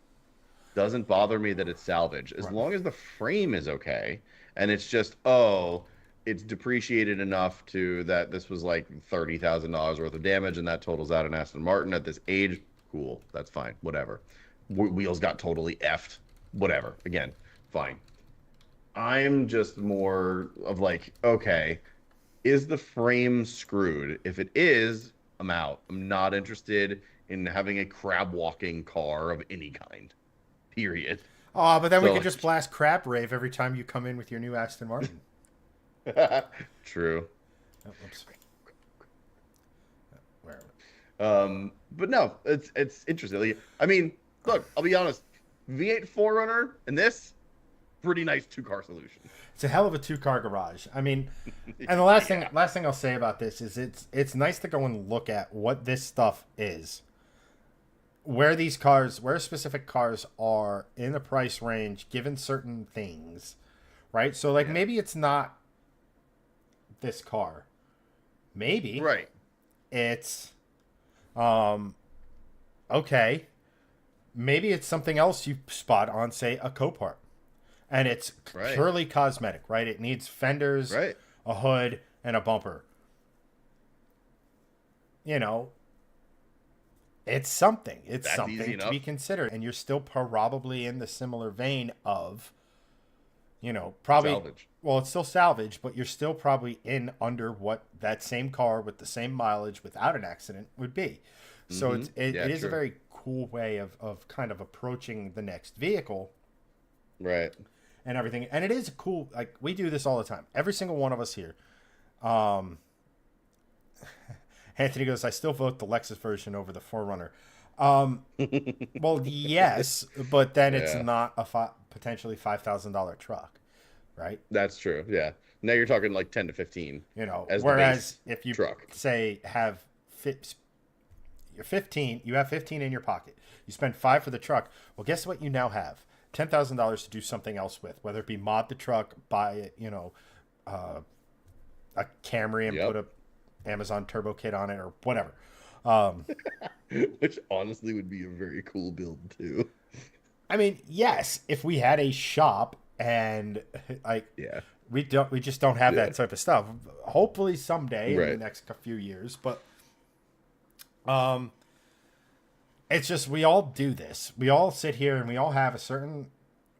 doesn't bother me that it's salvage as long as the frame is okay and it's just, it's depreciated enough to that this was like $30,000 worth of damage and that totals out an Aston Martin at this age. Cool, that's fine, whatever. Wheels got totally effed, whatever. Again, fine. I'm just more of like, okay, is the frame screwed? If it is, I'm out. I'm not interested in having a crab walking car of any kind. Period. Oh, but then we could just blast crab rave every time you come in with your new Aston Martin. True. Oh, oops. Where but no, it's interesting. I mean, look, I'll be honest. V8 4Runner and this, pretty nice 2-car solution. It's a hell of a 2-car garage. I mean, and the last thing I'll say about this is it's nice to go and look at what this stuff is. where specific cars are in the price range given certain things, right? So like Yeah. maybe it's not this car. Maybe Right. it's okay. Maybe it's something else you spot on, say, a Copart. And it's Right. purely cosmetic, right? It needs fenders, Right. a hood, and a bumper. You know, it's something. It's That's easy something to be enough. considered. And you're still probably in the similar vein of, probably, Salvage. well, it's still salvage, but you're still probably in under what that same car with the same mileage without an accident would be. So Mm-hmm. Yeah, it is a true. very cool way of kind of approaching the next vehicle Right. and everything. And it is cool. Like we do this all the time. Every single one of us here. Um, Anthony goes, I still vote the Lexus version over the 4Runner. Well, yes, but then it's Yeah. not a potentially $5,000 truck, right? That's true. Yeah. Now you're talking like 10 to 15 as the Whereas base if you truck. say you're 15, you have 15 in your pocket. You spend 5 for the truck. Well, guess what? You now have $10,000 to do something else with, whether it be mod the truck, buy it, a Camry and put Yep. a Amazon Turbo Kit on it or whatever. Which honestly would be a very cool build too. I mean, yes, if we had a shop and like Yeah. we just don't have Yeah. that type of stuff. Hopefully someday in the Right. next few years, but it's just we all do this. We all sit here and we all have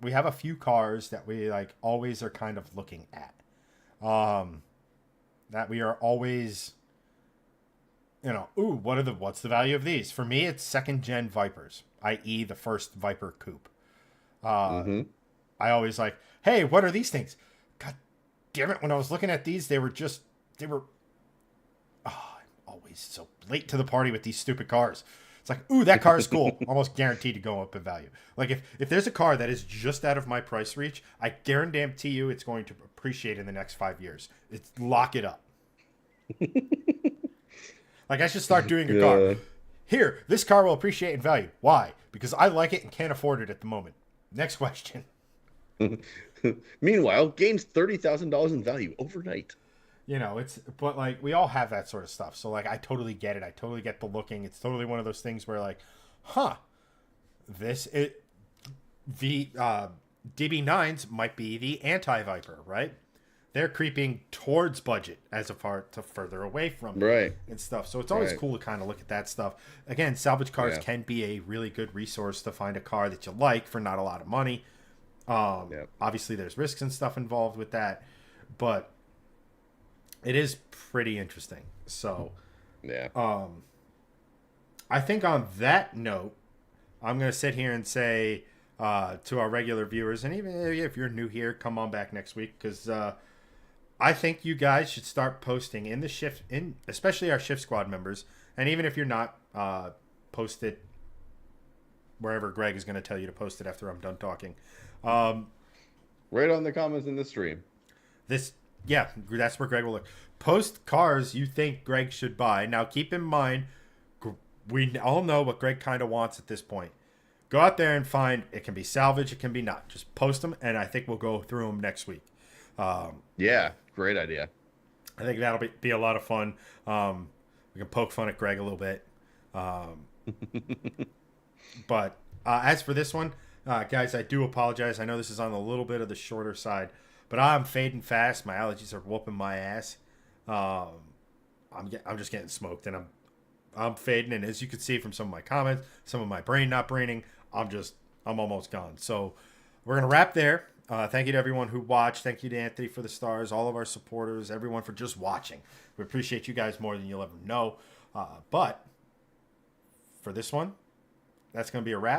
we have a few cars that we like always are kind of looking at. That we are always what's the value of these? For me, it's second gen Vipers, i.e. the first Viper coupe. Mm-hmm. I always like, hey, what are these things? God damn it. When I was looking at these, they were I'm always so late to the party with these stupid cars. It's like, ooh, that car is cool. Almost guaranteed to go up in value. Like if there's a car that is just out of my price reach, I guarantee you it's going to appreciate in the next 5 years. It's lock it up. Like I should start doing a car. Yeah. Here, this car will appreciate in value. Why? Because I like it and can't afford it at the moment. Next question. Meanwhile, gains $30,000 in value overnight. But like we all have that sort of stuff. So like I totally get it. I totally get the looking. It's totally one of those things where like, the DB9s might be the anti-Viper, right? They're creeping towards budget as a part to further away from it Right. and stuff. So it's always Right. cool to kind of look at that stuff. Again, salvage cars Yeah. can be a really good resource to find a car that you like for not a lot of money. Yeah. Obviously, there's risks and stuff involved with that, but it is pretty interesting. So Yeah. I think on that note, I'm going to sit here and say to our regular viewers, and even if you're new here, come on back next week because I think you guys should start posting in the shift, especially our shift squad members, and even if you're not, post it wherever Greg is going to tell you to post it after I'm done talking. Right on the comments in the stream. That's where Greg will look. Post cars you think Greg should buy. Now, keep in mind, we all know what Greg kind of wants at this point. Go out there and find, it can be salvage, it can be not. Just post them, and I think we'll go through them next week. Yeah. Great idea. I think that'll be a lot of fun. We can poke fun at Greg a little bit. But as for this one, guys, I do apologize. I know this is on a little bit of the shorter side, but I'm fading fast. My allergies are whooping my ass. I'm just getting smoked, and I'm fading. And as you can see from some of my comments, some of my brain not braining, I'm almost gone. So we're gonna wrap there. Thank you to everyone who watched. Thank you to Anthony for the stars, all of our supporters, everyone for just watching. We appreciate you guys more than you'll ever know. But for this one, that's going to be a wrap.